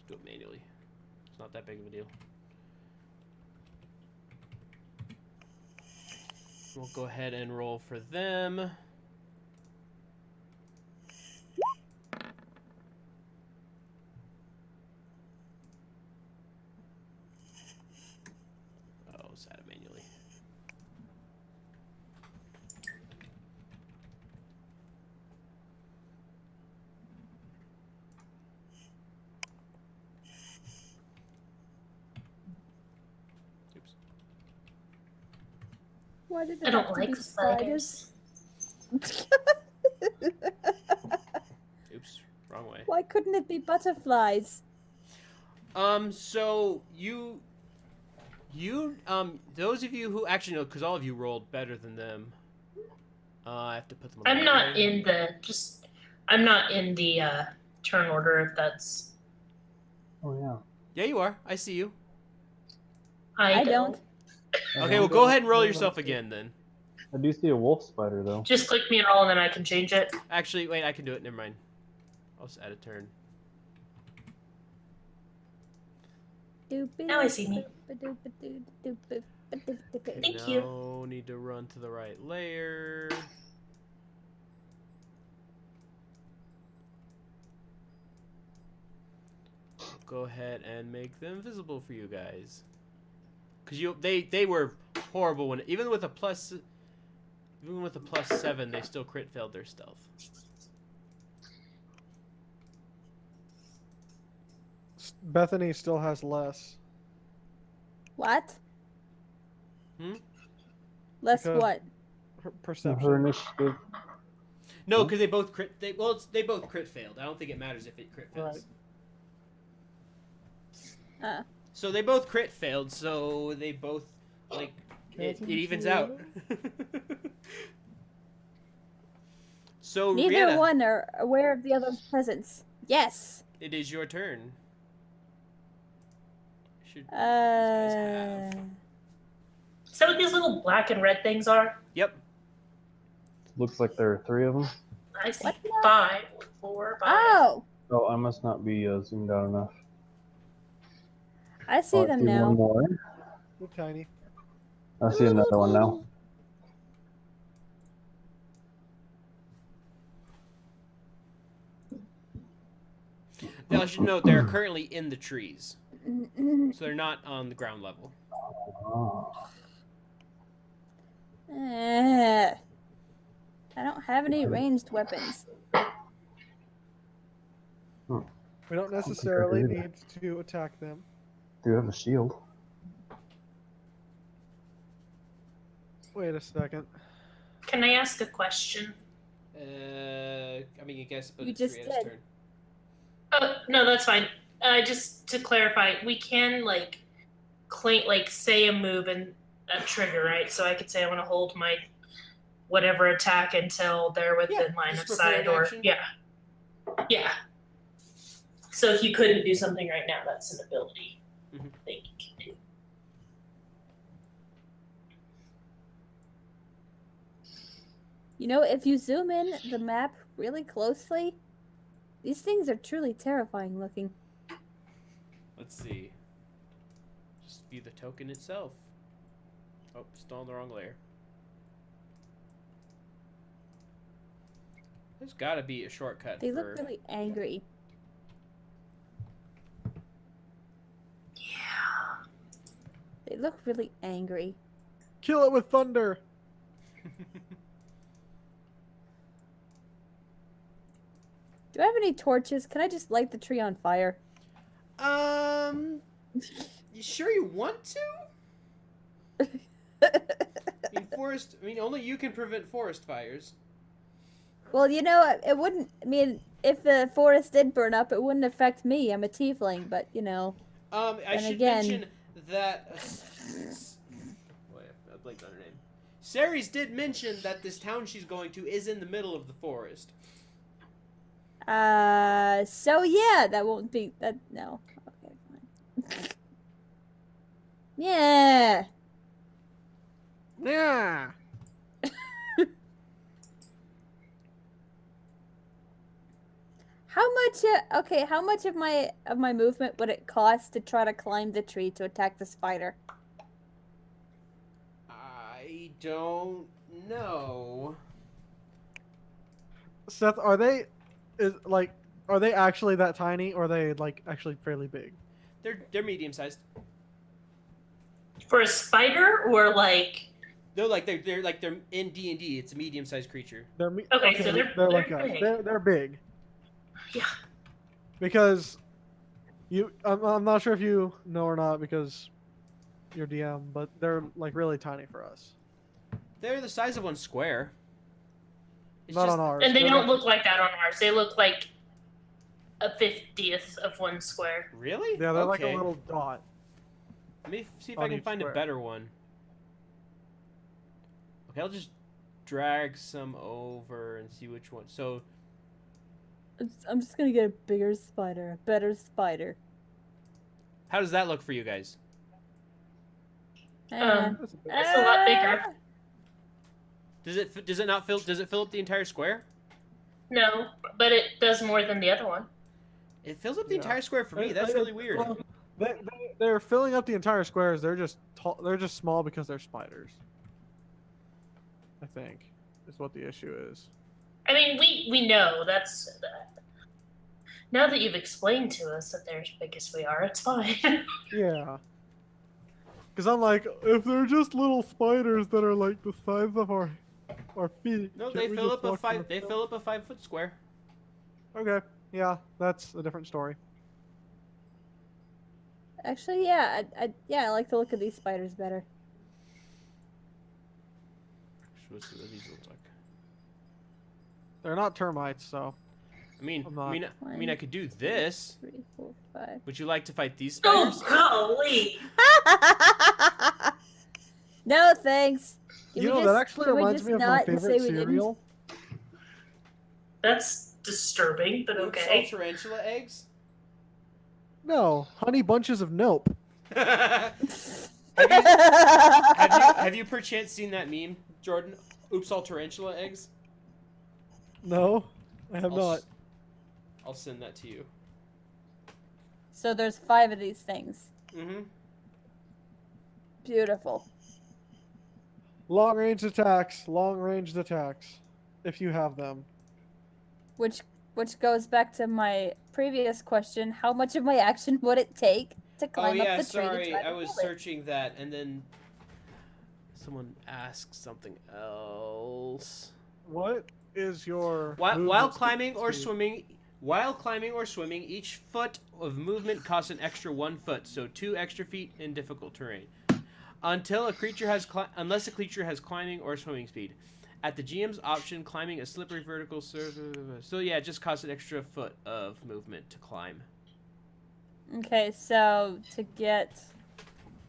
do it manually. It's not that big of a deal. We'll go ahead and roll for them. Oh, set it manually. Oops. Why did it I don't have to like be spiders. Oops, wrong way. Why couldn't it be butterflies? So those of you who actually know, because all of you rolled better than them. I have to put them on. I'm not in the turn order if that's. Oh yeah. Yeah, you are. I see you. I don't. Okay, well, go ahead and roll yourself again then. I do see a wolf spider though. Just click me and roll, and then I can change it. Actually, wait, I can do it. Never mind. I'll just add a turn. Now I see me. Thank you. No need to run to the right layer. Go ahead and make them visible for you guys. Cause they were horrible when even with a +7 they still crit failed their stealth. Bethany still has less. What? Hmm? Less Because- what? Her So perception. her initiative. No, Huh? because they both crit. They both crit failed. I don't think it matters if it crit fails. Right. So they both crit failed. So they both like it evens out. So Neither Rihanna, one are aware of the other's presence. Yes. it is your turn. Should these guys have? Is that what these little black and red things are? Yep. Looks like there are 3 of them. I see What now? 5, 4, 5. Oh, Oh, I must not be zoomed out enough. I see Oh, I them see now. one more. They're tiny. I see another one now. Now I should note they're currently in the trees, Mm-mm. so they're not on the ground level. Oh. I don't have any ranged weapons. We don't necessarily need to attack them. Do you have a shield? Wait a second. Can I ask a question? I mean, I guess, but You it's just Rihanna's did. turn. Oh, no, that's fine. Just to clarify, we can say a move and a trigger, right? So I could say I want to hold my whatever attack until they're within line just of prepared sight, or action. yeah. So if you couldn't do something right now, that's an ability Mhm. that you can do. You know, if you zoom in the map really closely, these things are truly terrifying looking. Let's see. Just view the token itself. Oh, still on the wrong layer. There's got to be a shortcut They for. look really angry. Yeah. They look really angry. Kill it with thunder. Do I have any torches? Can I just light the tree on fire? You sure you want to? I mean, only you can prevent forest fires. Well, you know, it wouldn't. I mean, if the forest did burn up, it wouldn't affect me. I'm a tiefling, but you know. I Then should again- mention that. Boy, I blanked on her name. Ceres did mention that this town she's going to is in the middle of the forest. So yeah, that won't be that. No. Okay, fine. Yeah. Yeah. How much? Okay, how much of my movement would it cost to try to climb the tree to attack the spider? I don't know. Seth, are they actually that tiny, or are they like actually fairly big? They're medium sized. For a spider, or like They're in D&D. It's a medium sized creature. They're Okay, so they're like big. us. They're big. Yeah. Because I'm not sure if you know or not because you're DM, but they're like really tiny for us. They're the size of one square. It's Not just, on ours. And they They're don't not- look like that on ours. They look like a 50th of one square. Really? Yeah, they're like Okay. a little dot. Let me see if on I can each find square. a better one. Okay, I'll just drag some over and see which one. So, I'm just gonna get a bigger spider, a better spider. how does that look for you guys? That's a big- That's a lot bigger. Does it not fill? Does it fill up the entire square? No, but it does more than the other one. It fills up the Yeah. entire square for me. That's really weird. Well, they're filling up the entire squares. They're just tall. They're just small because they're spiders. I think is what the issue is. I mean, we know that's. Now that you've explained to us that they're as big as we are, it's fine. Yeah. Because I'm like, if they're just little spiders that are like the size of our feet. No, can't they we fill just up a walk them They across? fill up a 5-foot square. Okay. Yeah, that's a different story. Actually, yeah, I like the look of these spiders better. What's what these look like? They're not termites, so I mean, I'm not- I could do this. 3, 4, 5. Would you like to fight these Oh, spiders? golly! No, thanks. Can you we know, just, that actually can we reminds just me of my not favorite say we didn't? cereal. That's disturbing, but Oops, all okay. tarantula eggs? No, honey bunches of nope. Have you perchance seen that meme, Jordan? Oops, all tarantula eggs? No, I have I'll not. s- I'll send that to you. So there's 5 of these things. Mm-hmm. Beautiful. Long range attacks, if you have them. Which goes back to my previous question: how much of my action would it take to climb Oh yeah, up the tree? sorry, to try to I was kill it? searching that, and then someone asked something else. What is your While movement climbing or speed? swimming, each foot of movement costs an extra 1 foot, so 2 extra feet in difficult terrain. Unless a creature has climbing or swimming speed. At the GM's option, climbing a slippery vertical surface. So yeah, it just costs an extra foot of movement to climb. Okay, so to get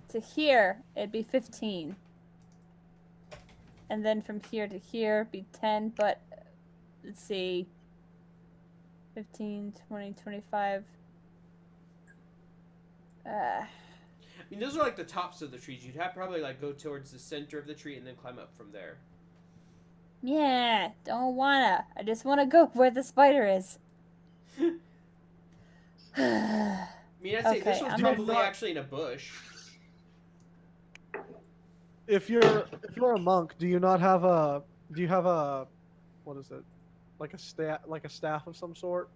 to here, it'd be 15. And then from here to here, be 10, but let's see. 15, 20, 25. I mean, those are like the tops of the trees. You'd have to probably like go towards the center of the tree and then climb up from there. Yeah, don't wanna. I just wanna go where the spider is. I mean, I'd say this Okay, one's I'm probably gonna- actually in a bush. If you're a monk, do you have a what is it? Like a staff of some sort?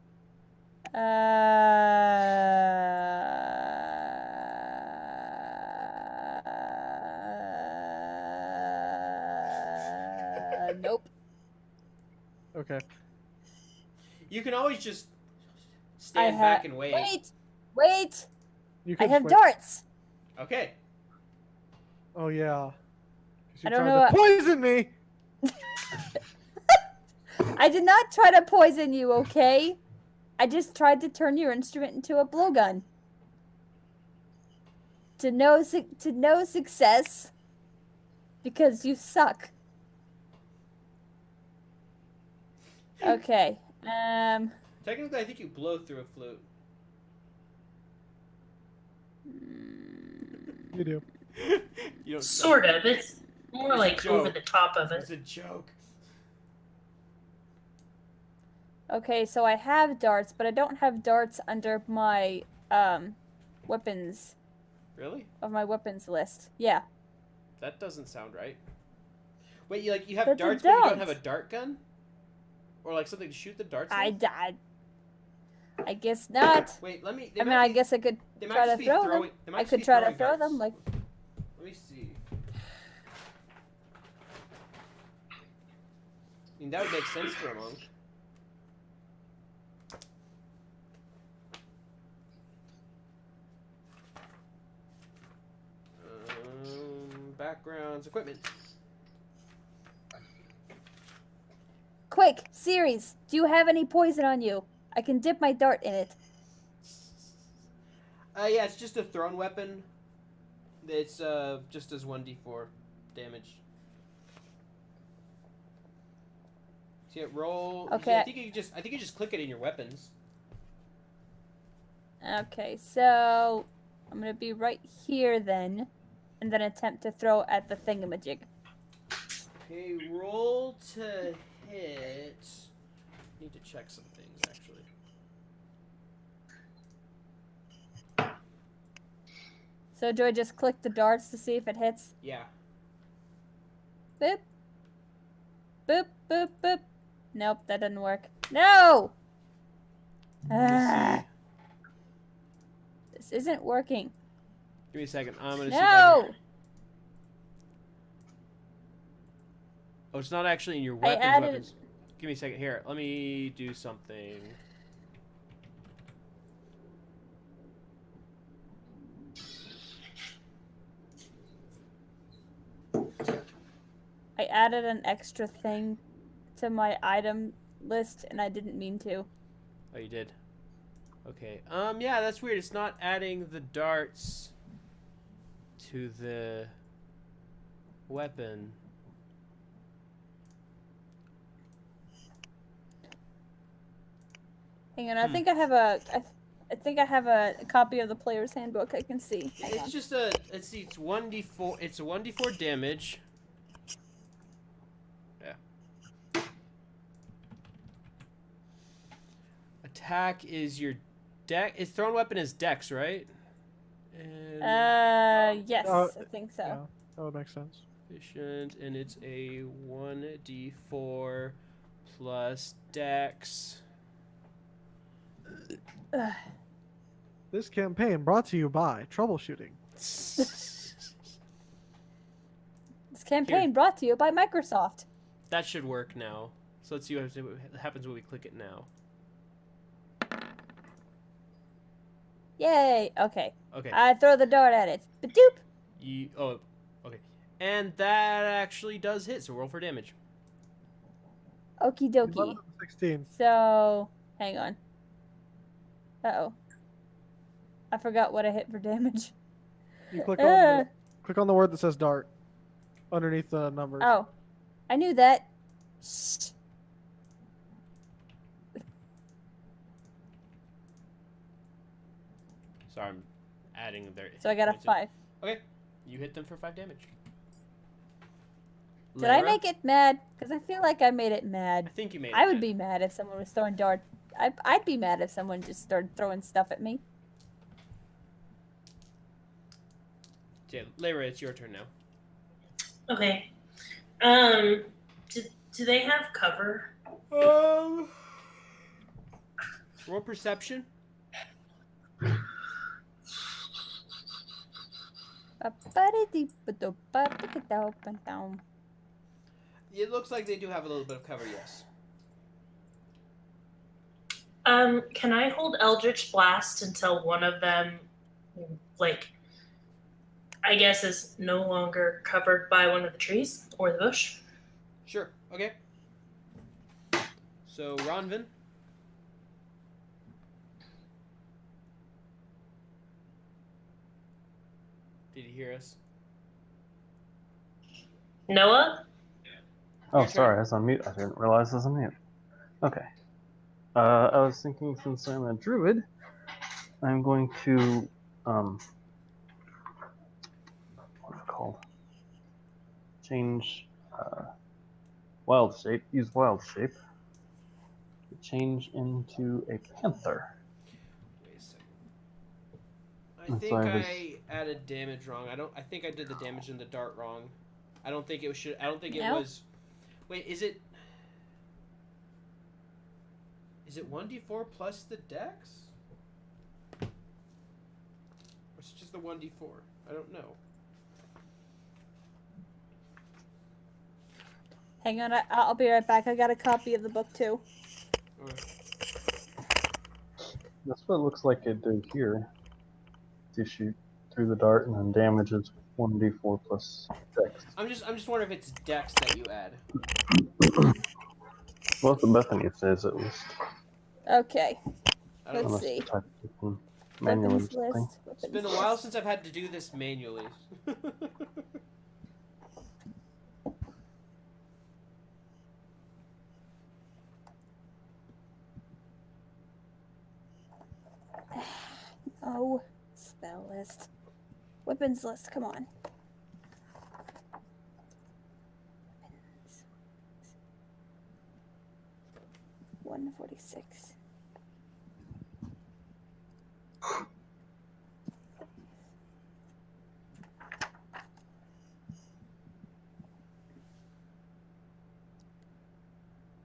Nope. Okay. You can always just stand back and wait. Wait! You I can have switch. darts! Okay. Oh yeah. 'Cause you I don't tried know to poison me. I did not try to poison you, okay? I just tried to turn your instrument into a blowgun. To no success. Because you suck. Okay. Technically, I think you blow through a flute. You do. You don't. Sort of. It's more It's a like joke. over the top of It's it. a joke. Okay, so I have darts, but I don't have darts under my weapons Really? of my weapons list. Yeah. That doesn't sound right. Wait, you have But they darts, but you don't don't. have a dart gun, or like something to shoot the darts I with? died. I guess not. Wait, let me. I mean, I guess I could they might try just to be throw throwing. them. They might I just could be try to throwing throw darts. them. Like, Let me see. I mean, that would make sense for a monk. Backgrounds, equipment. quick, series. Do you have any poison on you? I can dip my dart in it. Yeah, it's just a thrown weapon. It's just does 1d4 damage. See it roll. Okay. I think you just click it in your weapons. Okay, so I'm gonna be right here then, and then attempt to throw at the thingamajig. Okay, roll to hit. Need to check some things actually. So do I just click the darts to see if it hits? Yeah. Boop. Boop, boop, boop. Nope, that doesn't work. No! Ah, this isn't working. Give me a second. I'm gonna see if I No! can... Oh, it's not actually in your I weapons. added- Weapons. Give me a second. Here, let me do something. added an extra thing to my item list, and I didn't mean to. Oh, you did. Okay. Yeah, that's weird. It's not adding the darts to the weapon. Hang on, I think I have a. I think I have a copy of the player's handbook. I can see. Hang It's on. just a. Let's see. It's 1d4. It's a 1d4 damage. Yeah. Attack is your deck. Its thrown weapon is dex, right? And Yes, Oh, I think so. Yeah, that would make sense. efficient, and it's a 1d4 plus dex. Ugh. This campaign brought to you by troubleshooting. This campaign brought to you by Microsoft. That should work now. So let's see what happens when we click it now. Yay! Okay. Okay. I throw the dart at it. Badoop! Oh, okay. And that actually does hit, so roll for damage. Okie dokie. 16. So, hang on. Uh-oh. I forgot what I hit for damage. You click on the word that says dart underneath the numbers. Oh. I knew that. Shh. Sorry, I'm adding their. So I got a points in. 5. Okay, you hit them for 5 damage. Did I Lara? make it mad? Because I feel like I made it I mad. think you made it. I would mad. be mad if someone was throwing darts. I'd be mad if someone just started throwing stuff at me. Yeah, Lara, it's your turn now. Okay. Do they have cover? Roll perception. It looks like they do have a little bit of cover, yes. Can I hold Eldritch Blast until one of them, like, I guess is no longer covered by one of the trees or the bush? Sure. Okay. So Ronvin. Did you hear us? Noah? Oh, Your turn. sorry, I was on mute. I didn't realize I was on mute. Okay. I was thinking since I'm a druid, I'm going to, what's it called? Change, wild shape, use wild shape to change into a panther. Wait a second. I And think so I was- I added damage wrong. I think I did the damage in the dart wrong. I don't think it was. I don't think it No. was. Wait, is it? Is it 1d4 plus the dex? Or is it just the 1d4? I don't know. Hang on, I'll be right back. I got a copy of the book too. Okay. That's what it looks like it did here. To shoot through the dart and then damage is 1d4 plus dex. I'm just wondering if it's dex that you add. Well, the Bethany says at least. Okay. I don't know. Let's Unless see. you type it in manually or Weapons something. list. It's been a weapons while list. since I've had to do this manually. Oh, spell list. Weapons list, come on. Weapons. 146.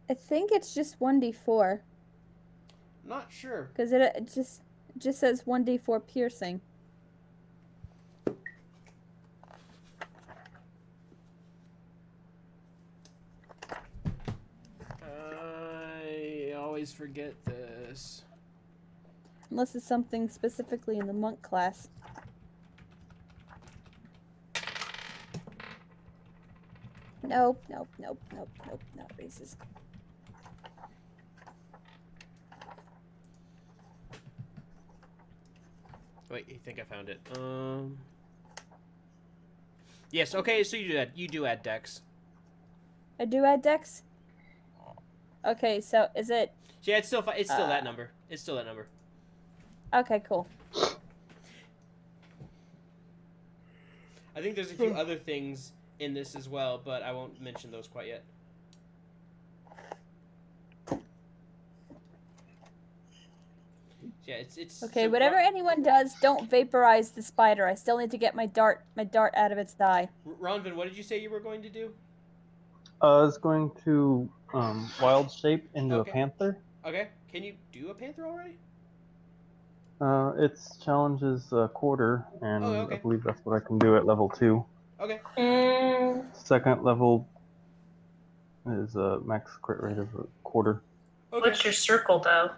I think it's just 1d4 Not sure. because it just says 1d4 piercing. I always forget this. Unless it's something specifically in the monk class. Nope, nope, nope, nope, nope, not racist. Wait, I think I found it. Yes. Okay. So you do that. You do add Dex. I do add dex? Okay, so is it... So yeah, it's still that number. It's still that number. Okay, cool. I think there's a few other things in this as well, but I won't mention those quite yet. Yeah, it's Okay, so whatever anyone does, don't vaporize the spider. I still need to get my dart out of its eye. Ronvin, what did you say you were going to do? I was going to wild shape into Okay. a panther. Okay. Can you do a panther already? Its challenge is a quarter, and Oh, okay. I believe that's what I can do at level 2. Okay. Second level is a max crit rate of a quarter. Okay. What's your circle, though?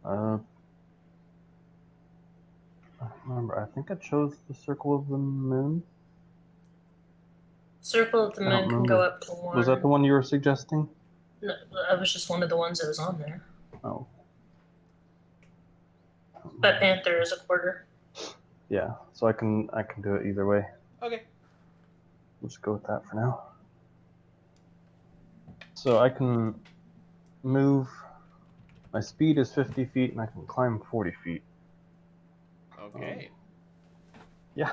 I don't remember. I think I chose the circle of the moon. Circle of the I don't moon can remember. go up to 1. Was that the one you were suggesting? No, that was just one of the ones that was on there. Oh. But panther is a quarter. Yeah, so I can do it either way. Okay. We'll just go with that for now. So I can move. My speed is 50 feet, and I can climb 40 feet. Okay. Yeah,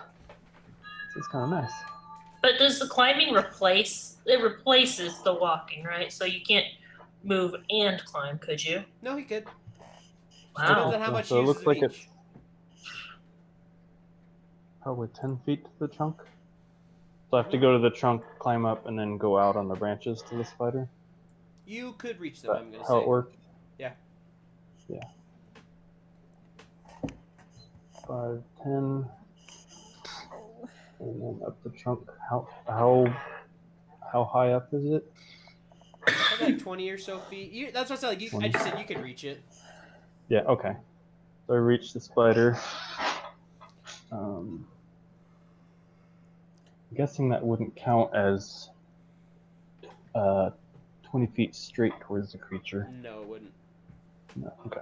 so it's kind of nice. But does the climbing replace? It replaces the walking, right? So you can't move and climb, could you? No, he could. Wow. Depends on how much So it uses looks of like each. it's probably 10 feet to the trunk. So I have to go to the trunk, climb up, and then go out on the branches to the spider. You could reach them. That's I'm gonna how say. it works. Yeah. Yeah. 5, 10. And then up the trunk. How high up is it? Probably like 20 or so feet. That's what I said. Like I 20. just said you could reach it. Yeah. Okay. So I reach the spider. I'm guessing that wouldn't count as 20 feet straight towards the creature. No, it wouldn't. No. Okay.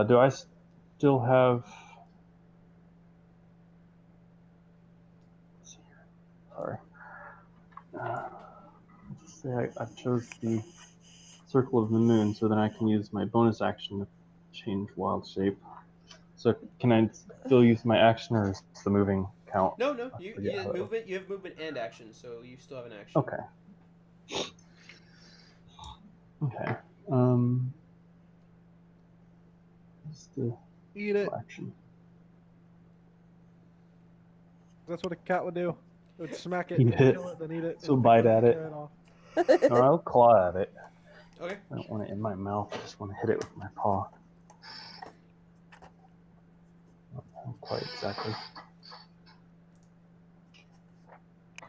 Do I still have? Let's see here. Sorry. Let's say I chose the circle of the moon, so then I can use my bonus action to change wild shape. So can I still use my action, or is the moving count? No. I You forget how that movement. You have movement and action, so you still have an action. Okay. Okay. What's the Eat it. action? That's what a cat would do. It would smack it, Eat and it. kill it, then eat it. So and bite pick at the it. head off. Or I'll claw at it. Okay. I don't want it in my mouth. I just want to hit it with my paw. Not quite exactly.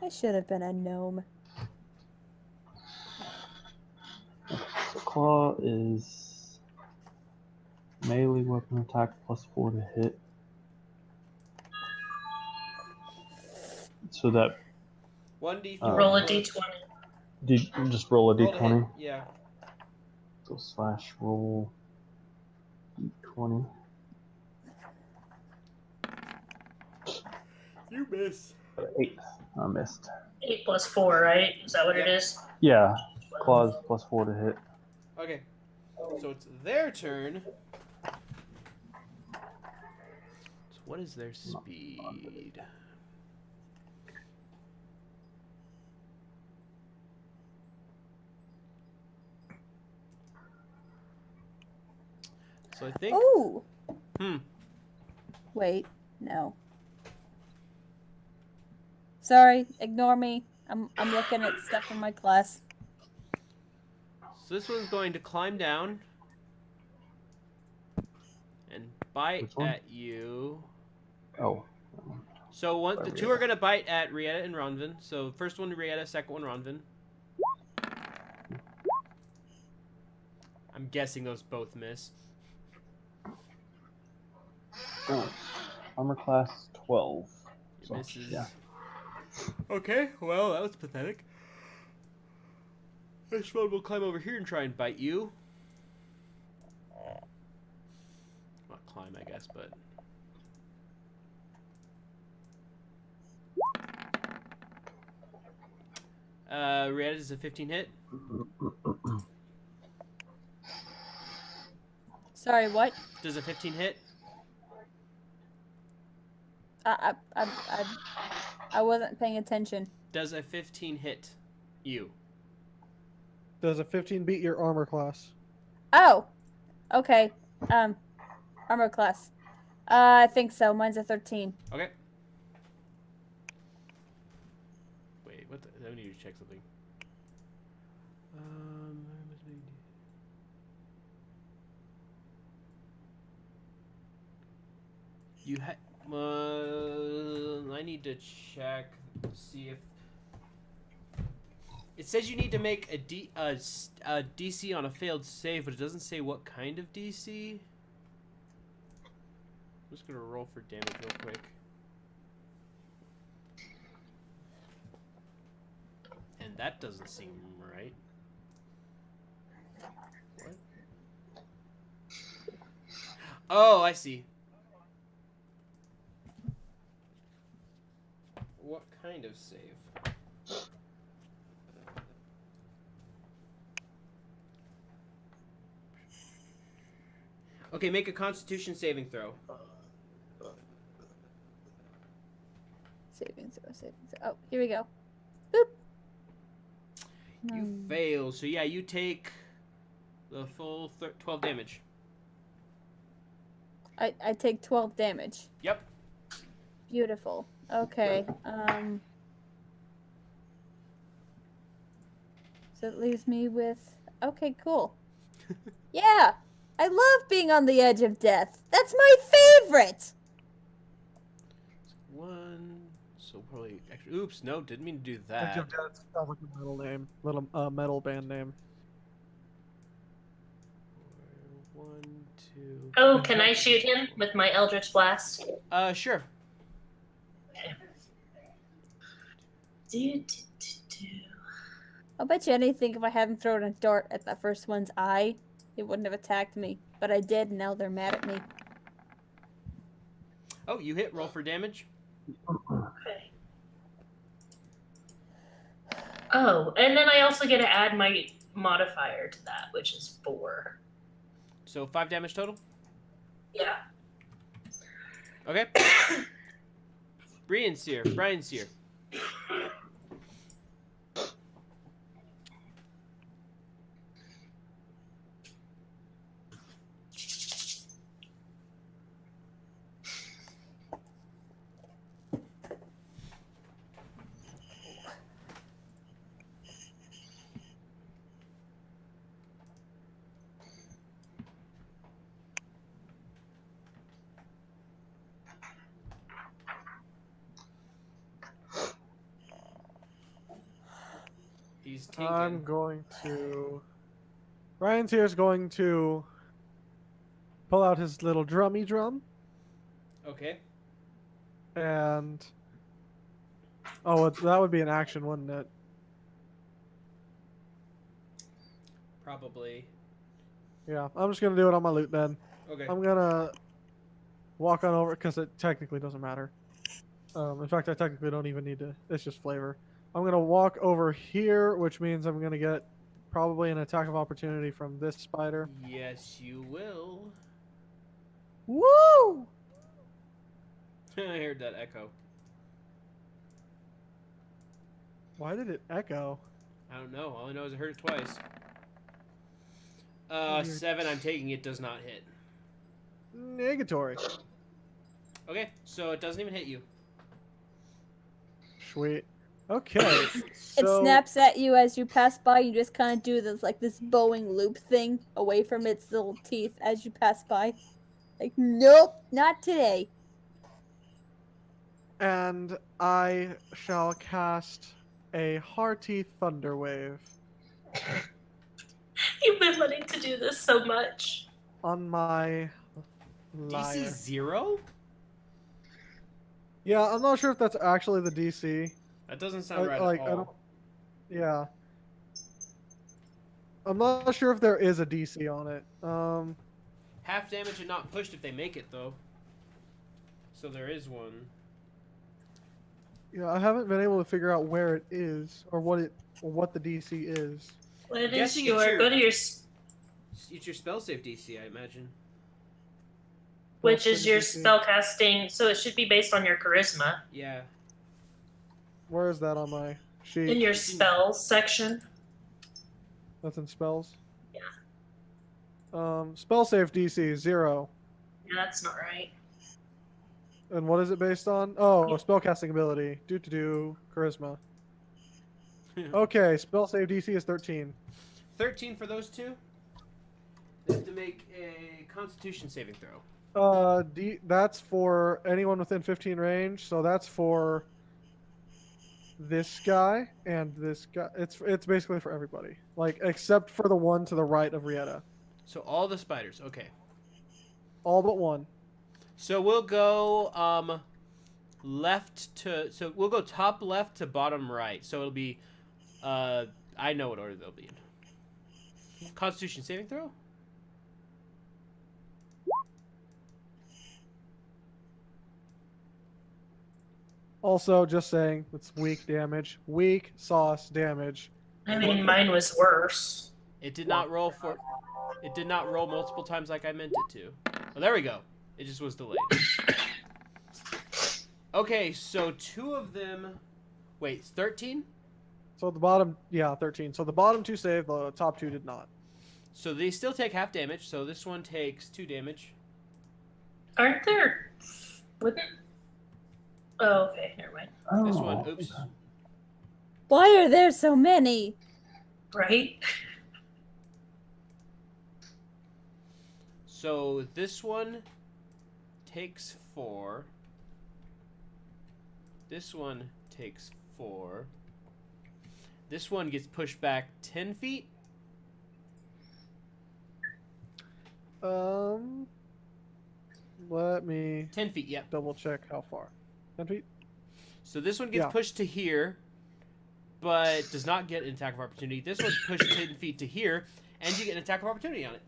I should have been a gnome. So claw is melee weapon attack +4 to hit. So that 1d3. Roll a d20. just roll a Roll to hit. d20. Yeah. So / roll d20. You miss. 8. I missed. 8 plus 4, right? Is that what it Yep. is? Yeah, claws +4 to hit. Okay. So it's their turn. So what is their speed? So I think. Ooh! Hmm. Wait, no. Sorry, ignore me. I'm looking at stuff in my class. So this one's going to climb down and bite Which one? at you. Oh. So the two Rieta. are gonna bite at Rieta and Ronvin. So first one Rieta, second one Ronvin. I'm guessing those both miss. Oh. Armor class 12. So, Misses. yeah. Okay, well, that was pathetic. This one will climb over here and try and bite you. Not climb, I guess, but... Red is a 15 hit. Sorry, what? Does a 15 hit? I wasn't paying attention. Does a 15 hit you? Does a 15 beat your armor class? Oh, okay. Armor class. I think so. Mine's a 13. Okay. Wait, what the... I need to check something. You had... I need to check, see if... It says you need to make a DC on a failed save, but it doesn't say what kind of DC. I'm just gonna roll for damage real quick. And that doesn't seem right. What? Oh, I see. What kind of save? Okay, make a Constitution saving throw. Saving throw. Oh, here we go. Boop. You fail, so yeah, you take the full 12 damage. I take 12 damage. Yep. Beautiful. Okay. So it leaves me with... Okay, cool. Yeah! I love being on the edge of death. That's my favorite! One... So probably... Actually, oops, no, didn't mean to do Edge that. of Death sounds like a metal name. Little metal band name. 1, 2... Oh, can I shoot him with my Eldritch Blast? Sure. I'll bet you anything if I hadn't thrown a dart at that first one's eye, it wouldn't have attacked me. But I did, and now they're mad at me. Oh, you hit. Roll for damage. Okay. Oh, and then I also get to add my modifier to that, which is 4. So 5 damage total? Yeah. Okay. Brian Sear. He's tinking. I'm going to... Ryan's here is going to pull out his little drummy drum Okay. and... Oh, that would be an action, wouldn't it? Probably. Yeah, I'm just going to do it on my loot then. Okay. I'm going to walk on over, because it technically doesn't matter. In fact, I technically don't even need to... It's just flavor. I'm going to walk over here, which means I'm going to get probably an attack of opportunity from this spider. Yes, you will. Woo! I heard that echo. Why did it echo? I don't know. All I know is I heard it twice. Weird. 7, I'm taking it, does not hit. Negatory. Okay, so it doesn't even hit you. Sweet. Okay. It So, snaps at you as you pass by. You just kind of do this bowing loop thing away from its little teeth as you pass by. Like, nope, not today. and I shall cast a hearty thunder wave You've been wanting to do this so much. on my DC liar. 0? Yeah, I'm not sure if that's actually the DC. That doesn't sound right Like, at I all. don't. Yeah. I'm not sure if there is a DC on it. Half damage and not pushed if they make it, though. So there is one. Yeah, I haven't been able to figure out where it is or what the DC is. What is Guessing your it's your- go to your It's your spell save DC, I imagine. which is your DC. spellcasting, so it should be based on your charisma Yeah. Where is that on my sheet? in your spells section. That's in spells. Yeah. Spell save DC 0. Yeah, that's not right. And what is it based on? Oh, spellcasting ability. Do charisma. Okay, spell save DC is 13. 13 for those two. They have to make a Constitution saving throw. That's for anyone within 15 range. So that's for this guy and this guy. It's basically for everybody, like except for the one to the right of Rieta. So all the spiders. Okay. All but one. So we'll go left to. So we'll go top left to bottom right. So it'll be. I know what order they'll be in. Constitution saving throw. Also, just saying, it's weak damage. Weak sauce damage. I mean, mine was worse. It did not roll for. It did not roll multiple times like I meant it to. Well, there we go. It just was delayed. Okay, so two of them. Wait, 13? So the bottom, yeah, 13. So the bottom two saved, the top two did not. So they still take half damage. So this one takes 2 damage. Aren't there? Wouldn't? Oh, okay. Never mind. This one, oops. Why are there so many? Right? So this one takes 4. This one takes 4. This one gets pushed back 10 feet. Let me 10 feet, yep. double check how far. 10 feet? So this one gets Yeah. pushed to here, but does not get an attack of opportunity. This one's pushed 10 feet to here, and you get an attack of opportunity on it.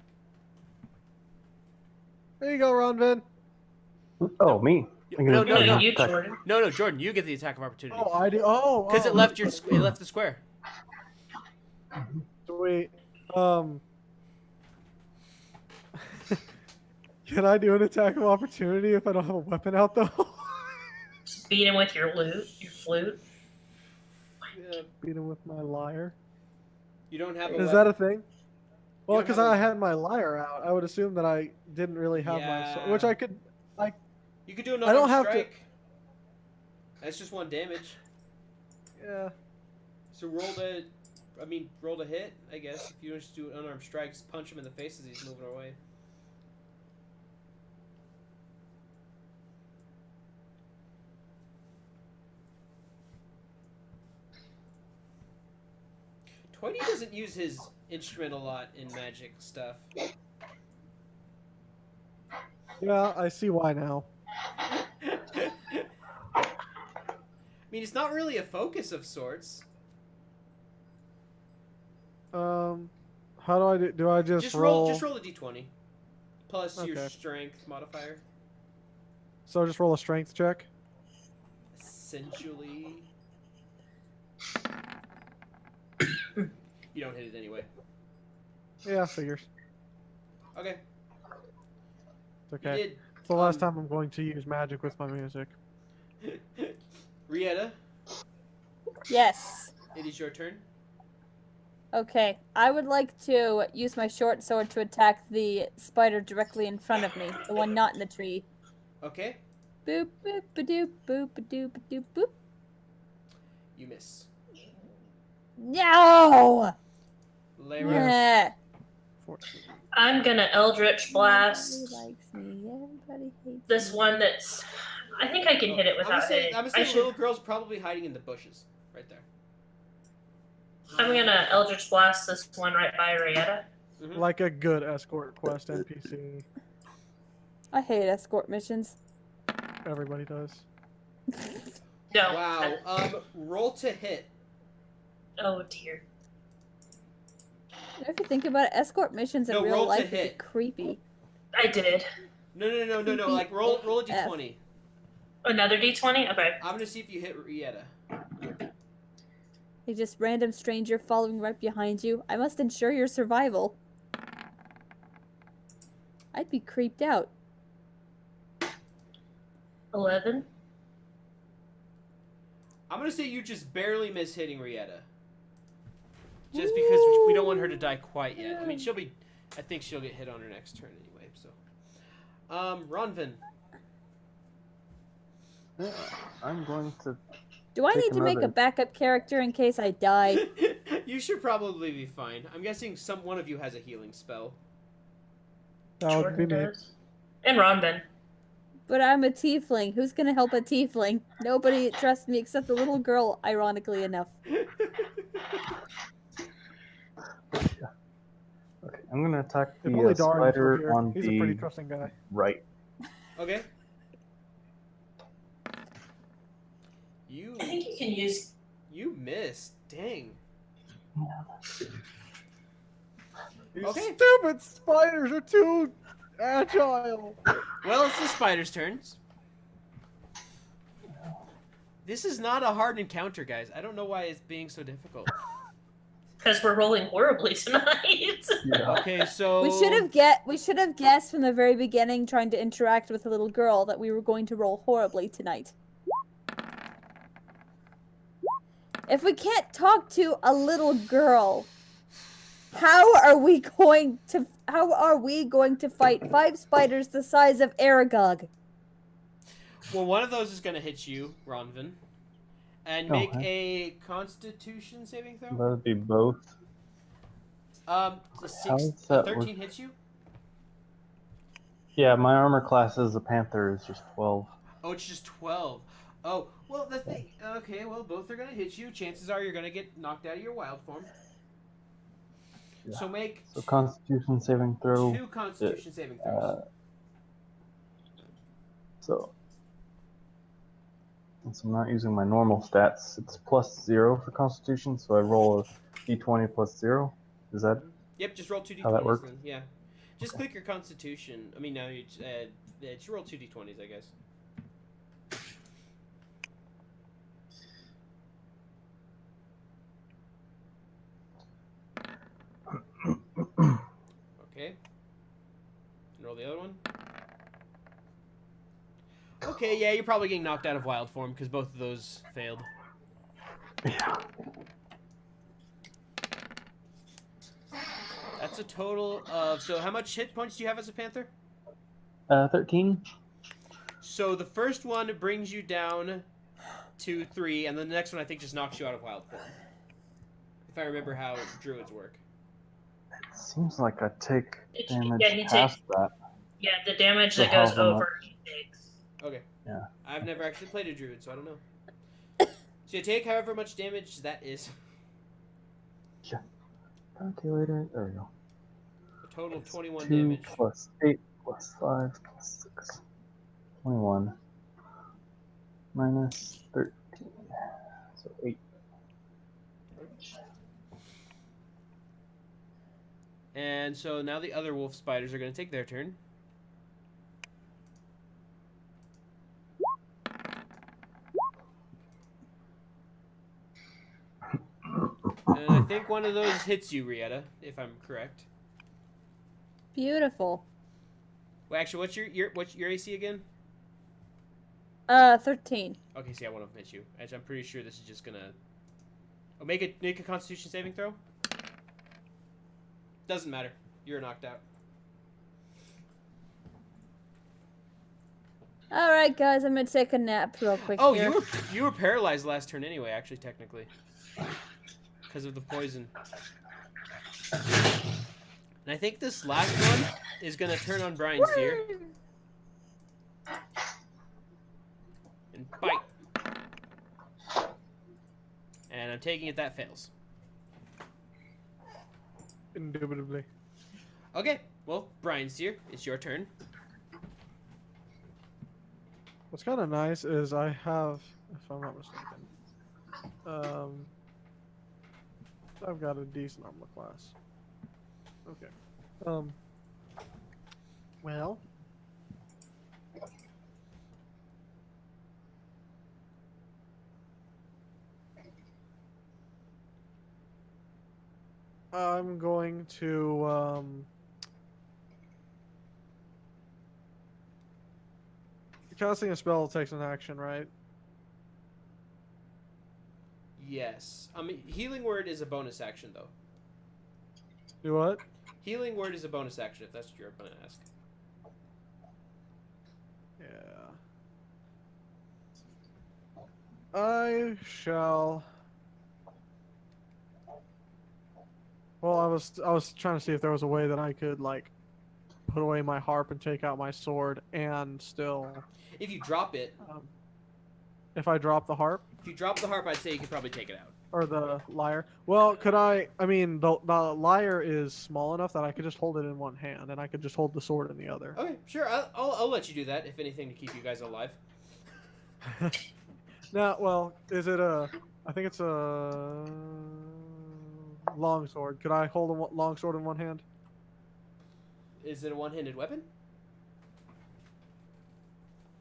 There you go, Ronvin. Oh, me. No, no, no. You, attack. Jordan. No, Jordan, you get the attack of opportunity. Oh, I do. Oh, Because it left your it left the square. Sweet. Can I do an attack of opportunity if I don't have a weapon out though? Just beat him with your flute. Yeah, Beat him with my lyre. you don't have a Is weapon. that a thing? Well, don't because have a- I had my lyre out, I would assume that I didn't really have my sword, which Yeah. I could. You could do an I don't unarmed have to- strike. That's just 1 damage. Yeah. So roll to hit, I guess. If you just do an unarmed strike, just punch him in the face as he's moving away. Toity doesn't use his instrument a lot in magic stuff. Yeah, I see why now. I mean, it's not really a focus of sorts. How do I do? Do I just roll? Just roll a d20 plus your Okay. strength modifier. So just roll a strength check. Essentially, you don't hit it anyway. Yeah, figures. Okay. It's okay. You did. It's the last time I'm going to use magic with my music. Rieta, Yes. it is your turn. Okay, I would like to use my short sword to attack the spider directly in front of me, the one not in the tree. Okay, Boop boop ba doop boop ba doop ba doop boop. you miss. No! Lara, Yeah. 14. I'm gonna Eldritch Blast Everybody likes me. Everybody hates this me. one that's. I think I can hit it without hitting. I'm I saying should. little girl's probably hiding in the bushes, right there. I'm gonna Eldritch Blast this one right by Rieta. Mhm. Like a good escort quest NPC. I hate escort missions. Everybody does. No. Wow. Roll to hit. Oh dear. If you think about it, escort missions in No, real roll to life would be hit. creepy. I did. No. Creepy Like roll a AF. d20. Another d20? Okay. I'm gonna see if you hit Rieta. A just random stranger following right behind you. I must ensure your survival. I'd be creeped out. 11. I'm gonna say you just barely miss hitting Rieta. Just because we don't want her to die quite yet. I mean, I think she'll get hit on her next turn anyway, so. Ronvin. Yeah, I'm going to. Do I Take need to make a another. backup character in case I die? You should probably be fine. I'm guessing one of you has a healing spell. That would be Jordan me. does. And Ronvin. But I'm a tiefling. Who's gonna help a tiefling? Nobody trusts me except the little girl, ironically enough. Okay, I'm gonna attack If the only Darius were spider here. on He's a pretty the trusting guy. right. Okay. I think you can use. You missed. Dang. These Okay. stupid spiders are too agile. Well, it's the spider's turns. This is not a hard encounter, guys. I don't know why it's being so difficult. Because we're rolling horribly tonight. Yeah. Okay, so We should have guessed from the very beginning, trying to interact with a little girl, that we were going to roll horribly tonight. If we can't talk to a little girl, how are we going to fight 5 spiders the size of Aragog? Well, one of those is going to hit you, Ronvin. And make a Constitution saving throw. That'd be both. The How does that 13 work? hits you? Yeah, my armor class as a panther is just 12. Oh, it's just 12. Oh, well, the thing... Okay, well, both are going to hit you. Chances are you're going to get knocked out of your wild form. Yeah. So make So Constitution saving throw. 2 Constitution saving throws. So since I'm not using my normal stats, it's +0 for Constitution, so I roll a d20 plus 0. Is that? Yep, just roll 2 d20s how that works? then. Yeah. Just click your Constitution. I mean, no, you just roll 2 d20s, I guess. Okay. And roll the other one. Okay, yeah, you're probably getting knocked out of wild form because both of those failed. Yeah. That's a total of... So how much hit points do you have as a panther? 13. So the first one brings you down to 3, and then the next one I think just knocks you out of wild form. If I remember how druids work. It seems like I take damage yeah, he past takes- that. Yeah, the damage So that goes however over he takes. Okay. Yeah. I've never actually played a druid, so I don't know. So you take however much damage that is. Calculator. There we go. A total of 21 2 damage. plus 8 plus 5 plus 6. 21. Minus 13. So 8. And so now the other wolf spiders are going to take their turn. And I think one of those hits you, Rieta, if I'm correct. Beautiful. Well, actually, what's your AC again? 13. Okay, so yeah, one of them hits you. Actually, I'm pretty sure this is just gonna. Oh, make a Constitution saving throw. Doesn't matter. You're knocked out. All right, guys, I'm gonna take a nap real quick. Oh, here. you were paralyzed last turn anyway. Actually, technically, because of the poison. And I think this last one is gonna turn on Brian's ear and bite. And I'm taking it that fails. Indubitably. Okay, well, Brian's here. It's your turn. What's kind of nice is I have, if I'm not mistaken, I've got a decent armor class. Okay. Well. I'm going to, casting a spell takes an action, right? Yes. Healing word is a bonus action though. Do what? Healing word is a bonus action if that's what you're going to ask. Yeah. I shall. Well, I was trying to see if there was a way that I could like put away my harp and take out my sword and still. If you drop it, If I drop the harp if you drop the harp, I'd say you could probably take it out. or the lyre. Well, could I? I mean, the lyre is small enough that I could just hold it in one hand and I could just hold the sword in the other. Okay, sure. I'll let you do that if anything to keep you guys alive. Now, well, is it a? I think it's a long sword. Could I hold a long sword in one hand? Is it a one-handed weapon?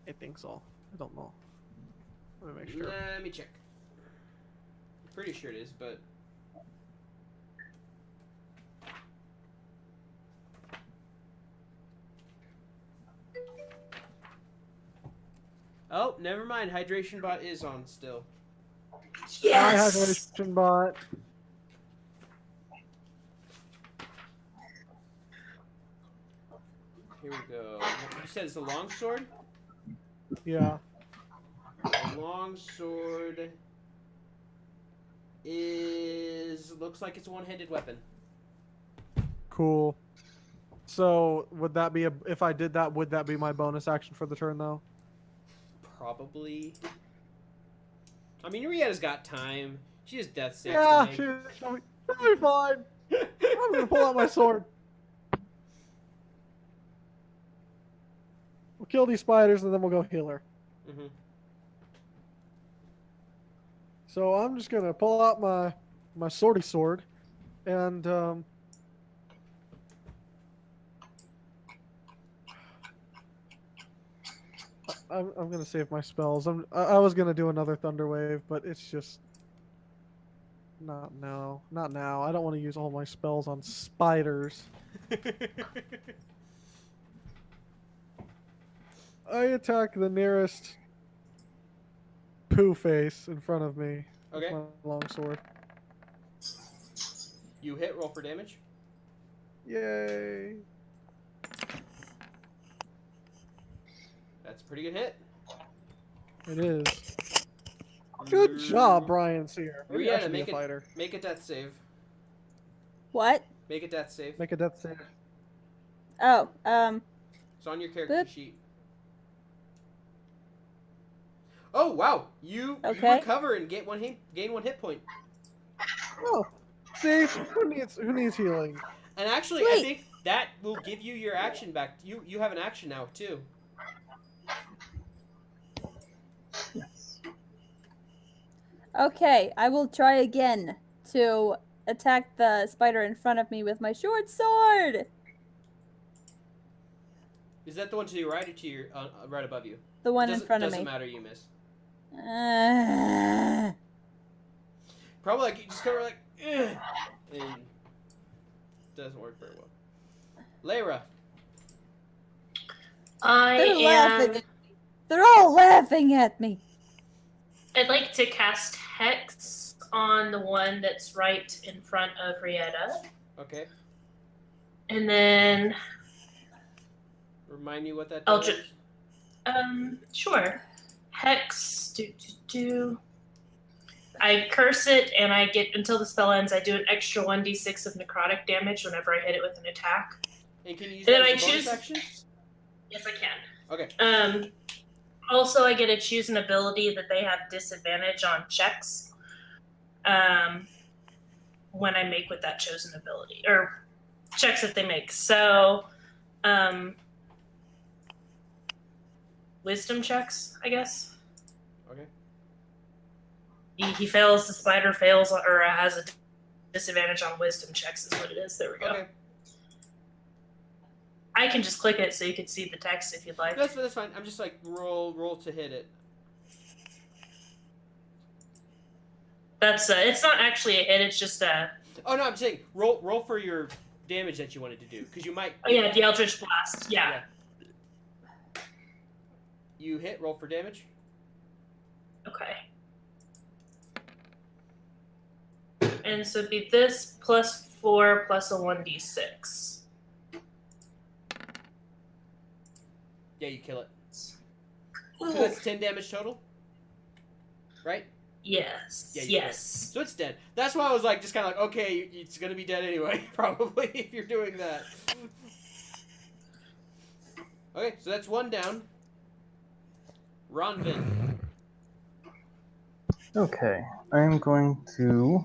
I think so. I don't know. Let me make sure. Let me check. I'm pretty sure it is, but oh, never mind. Hydration bot is on still. Yes. I have hydration bot. Here we go. You said it's a long sword? Yeah. A long sword looks like it's a one-handed weapon. Cool. So would that be if I did that? Would that be my bonus action for the turn though? Probably. I mean, Rietta's got time. She has death saves Yeah, to make. she'll be fine. I'm gonna pull out my sword. We'll kill these spiders and then we'll go heal her. Mm-hmm. So I'm just gonna pull out my swordy sword, and I'm gonna save my spells. I was gonna do another thunder wave, but it's just not now. Not now. I don't want to use all my spells on spiders. I attack the nearest poo face in front of me. Okay. With my long sword. You hit. Roll for damage. Yay! That's a pretty good hit. It is. Good job, Brian Sear. Maybe I Rihanna, should be a fighter. make a death save. What? Make a death save. Make a death save. Oh, It's on your character Boop. sheet. Oh wow! You Okay. recover and gain one hit point. Oh, see, who needs healing? And actually, I Sweet. think that will give you your action back. You have an action now too. okay. I will try again to attack the spider in front of me with my short sword. Is that the one to your right or to your right above you? The one in front of Doesn't me. matter. You miss. Uh, Probably like you just go like, "Ugh," and doesn't work very well. Lyra. They're all laughing at me. I'd like to cast Hex on the one that's right in front of Rietta. Okay. And then, Remind me what that I'll does. sure. Hex, I curse it, and I get, until the spell ends, I do an extra 1d6 of necrotic damage whenever I hit it with an attack. And can you use Then that I as a bonus choose- action? Yes, I can. Okay. Also, I get to choose an ability that they have disadvantage on checks when I make with that chosen ability, or checks that they make. So, wisdom checks, I guess. Okay. He fails. The spider fails or has a disadvantage on wisdom checks. Is what it is. There we go. Okay. I can just click it so you can see the text if you'd like. That's fine. I'm just like roll to hit it. That's it's not actually a hit. It's just a. Oh no, I'm saying roll for your damage that you wanted to do because you might. Oh yeah, the Eldritch Blast. Yeah. You hit. Roll for damage. Okay. And so it'd be this plus 4 plus a 1d6. Yeah, you kill it. So that's 10 damage total, right? Yes. Yeah, you yes. So it's dead. That's why I was like, just kind of like, okay, it's gonna be dead anyway, probably if you're doing that. Okay, so that's one down. Ronvin. Okay, I'm going to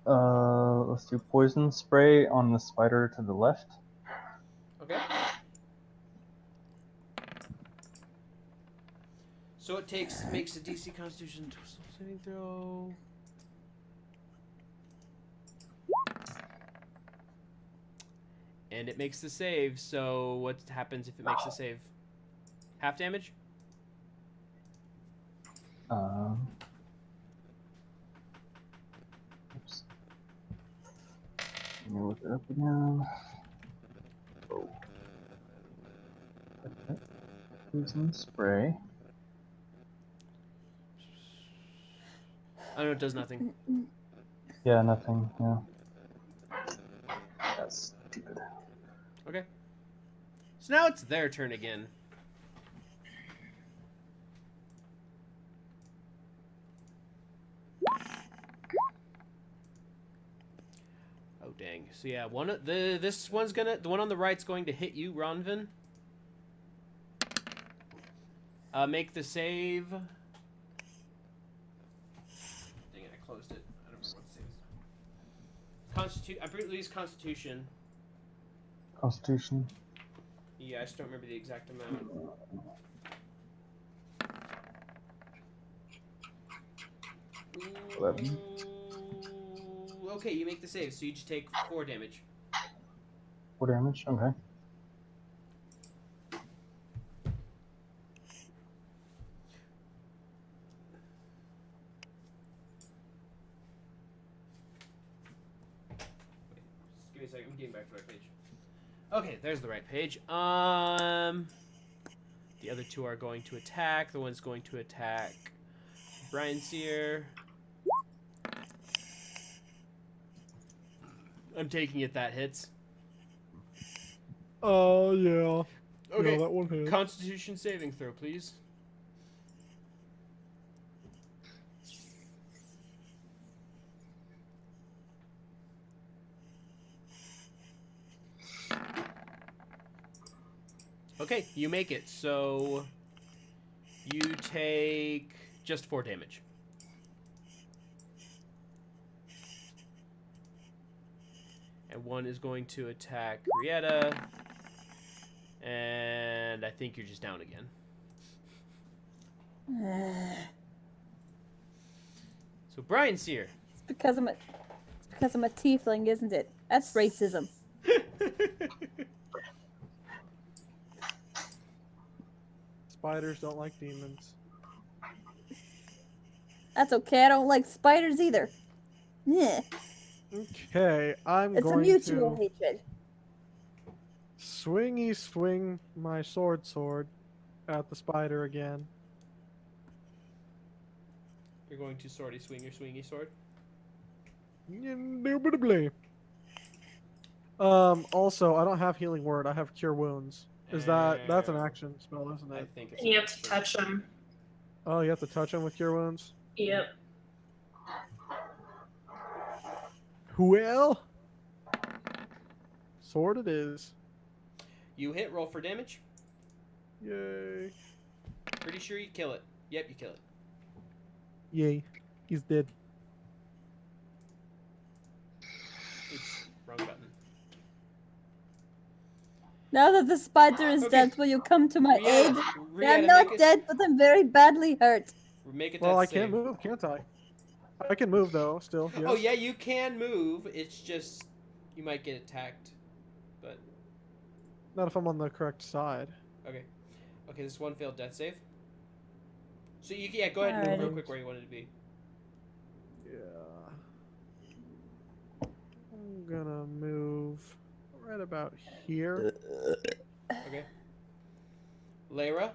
let's do poison spray on the spider to the left. Okay. So it makes a DC Constitution saving throw. And it makes the save, so what happens if it makes the save? Half damage? Oops. Let me look it up again. Oh. Okay. Poison spray. Oh no, it does nothing. Yeah, nothing. Yeah. That's stupid. Okay. So now it's their turn again. Oh dang. So yeah, the one on the right's going to hit you, Ronvin. Make the save. Dang it, I closed it. I don't remember what the save is. I believe it's Constitution. Constitution. Yeah, I just don't remember the exact amount. Ooh, 11. okay, you make the save, so you just take 4 damage. 4 damage. Okay. Just give me a second. I'm getting back to the right page. Okay, there's the right page. The other two are going to attack. The one's going to attack Brian Sear. I'm taking it that hits. Oh, yeah. Okay, Yeah, that one hit. Constitution saving throw, please. Okay, you make it. So you take just 4 damage. And one is going to attack Rieta. And I think you're just down again. So Brian Sear. It's because I'm a tiefling, isn't it? That's racism. Spiders don't like demons. That's okay. I don't like spiders either. Yeah. Okay, I'm It's a going mutual to hatred. swing my sword at the spider again. You're going to swing your swingy sword. Indubitably. Also, I don't have healing word. I have cure wounds. That's an action spell, isn't I it? think it's And you have to touch them. Oh, you have to touch him with cure wounds? Yep. Well, sword it is. You hit, roll for damage. Yay. Pretty sure you kill it. Yep, you kill it. Yay. He's dead. Oops, wrong button. Now that the spider is Okay. dead, will you come to my aid? I'm Rihanna, not make dead, but I'm very badly hurt. Make a Well, I death can save. move, can't I? I can move though. Still. Yes. Oh yeah, you can move. It's just you might get attacked, but Not if I'm on the correct side. okay. Okay, this one failed death save. So you go ahead and move real Alrighty. quick where you wanted to be. Yeah. I'm gonna move right about here. Okay. Lyra.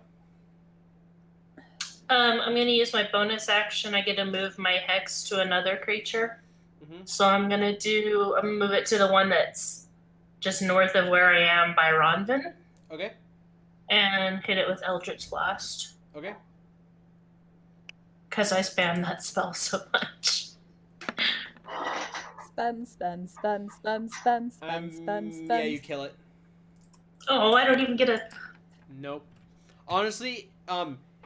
I'm gonna use my bonus action. I get to move my hex to another creature. Mm-hmm. So I'm gonna move it to the one that's just north of where I am by Ronvin, Okay. and hit it with Eldritch Blast. Okay. Because I spam that spell so much. Spam, spam, spam, spam, spam, spam, spam, spam. Yeah, you kill it. Oh, I don't even get a. Nope. Honestly,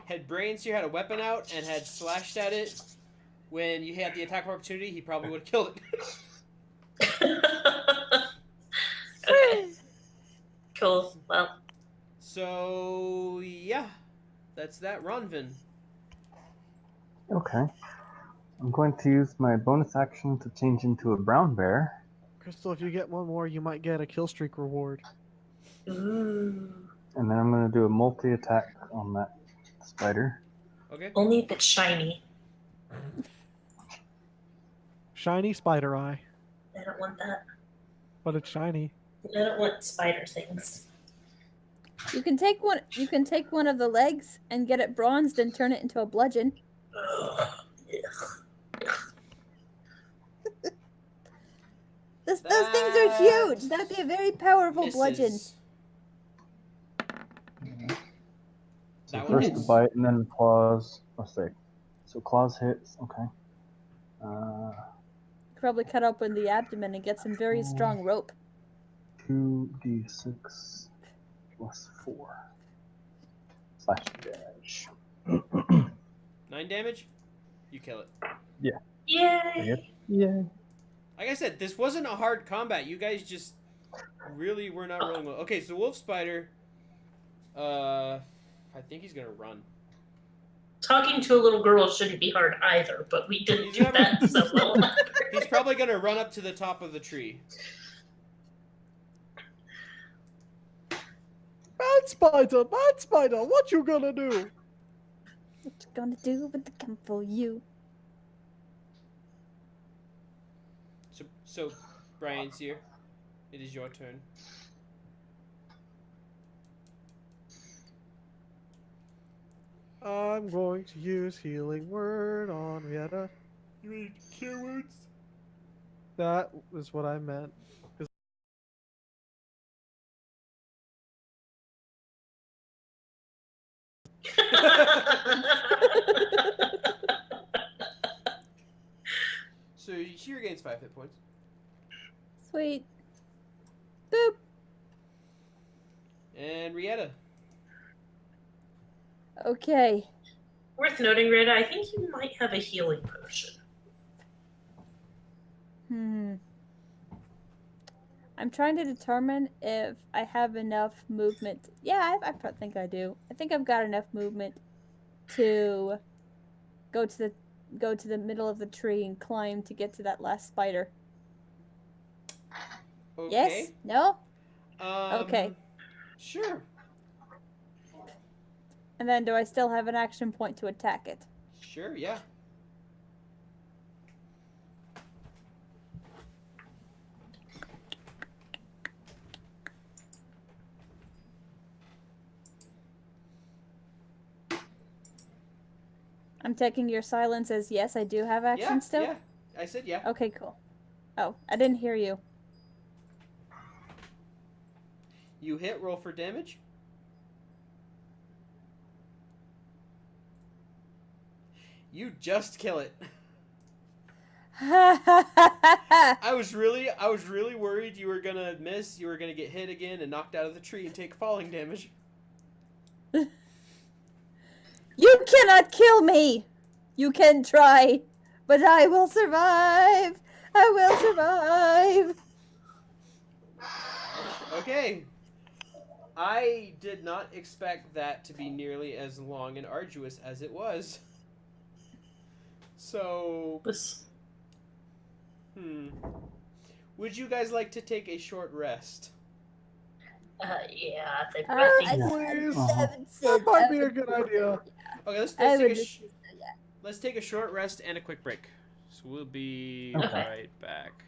had Brains here had a weapon out and had slashed at it when you had the attack of opportunity, he probably would have killed it. Okay. Cool. Well. So yeah, that's that. Ronvin. Okay. I'm going to use my bonus action to change into a brown bear. Crystal, if you get one more, you might get a kill streak reward. Ooh. And then I'm going to do a multi-attack on that spider. Okay. Only if it's shiny. Shiny spider eye, I don't want that. but it's shiny. I don't want spider things. You can take one. You can take one of the legs and get it bronzed and turn it into a bludgeon. Those things are huge. That'd be a very powerful bludgeon. Misses. So That one first the hits. bite and then the claws. Let's see. So claws hits. Okay. Probably cut open the abdomen and get some very strong rope. 2d6 plus 4. Slashing damage. 9 damage. You kill it. Yay! Yay. Like I said, this wasn't a hard combat. You guys just really were not rolling well. Okay, so Wolf Spider. I think he's gonna run. Talking to a little girl shouldn't be hard either, but we didn't He's do never- that so well. He's probably gonna run up to the top of the tree. Bad spider, what you gonna do? What you gonna do with the gun for you? So Brian's here. It is your turn. I'm going to use healing word on Rieta. You mean cure wounds? That was what I meant. So she regains 5 hit points. Sweet. Boop. And Rieta. Okay. Worth noting, Rita, I think you might have a healing potion. I'm trying to determine if I have enough movement. Yeah, I think I do. I think I've got enough movement to go to the middle of the tree and climb to get to that last spider. Okay. Yes? No? Okay. Sure. And then do I still have an action point to attack it? Sure, yeah. I'm taking your silence as yes, I do have action still? Yeah. I said yeah. Okay, cool. Oh, I didn't hear you. You hit, roll for damage. You just kill it. I was really worried you were gonna miss. You were gonna get hit again and knocked out of the tree and take falling damage. You cannot kill me! You can try, but I will survive! I will survive! Okay. I did not expect that to be nearly as long and arduous as it was. So, Was would you guys like to take a short rest? yeah, I think, I Please. haven't said That might be a good idea. Okay, let's I take would a just, yeah. let's take a short rest and a quick break. So we'll be Okay. right back.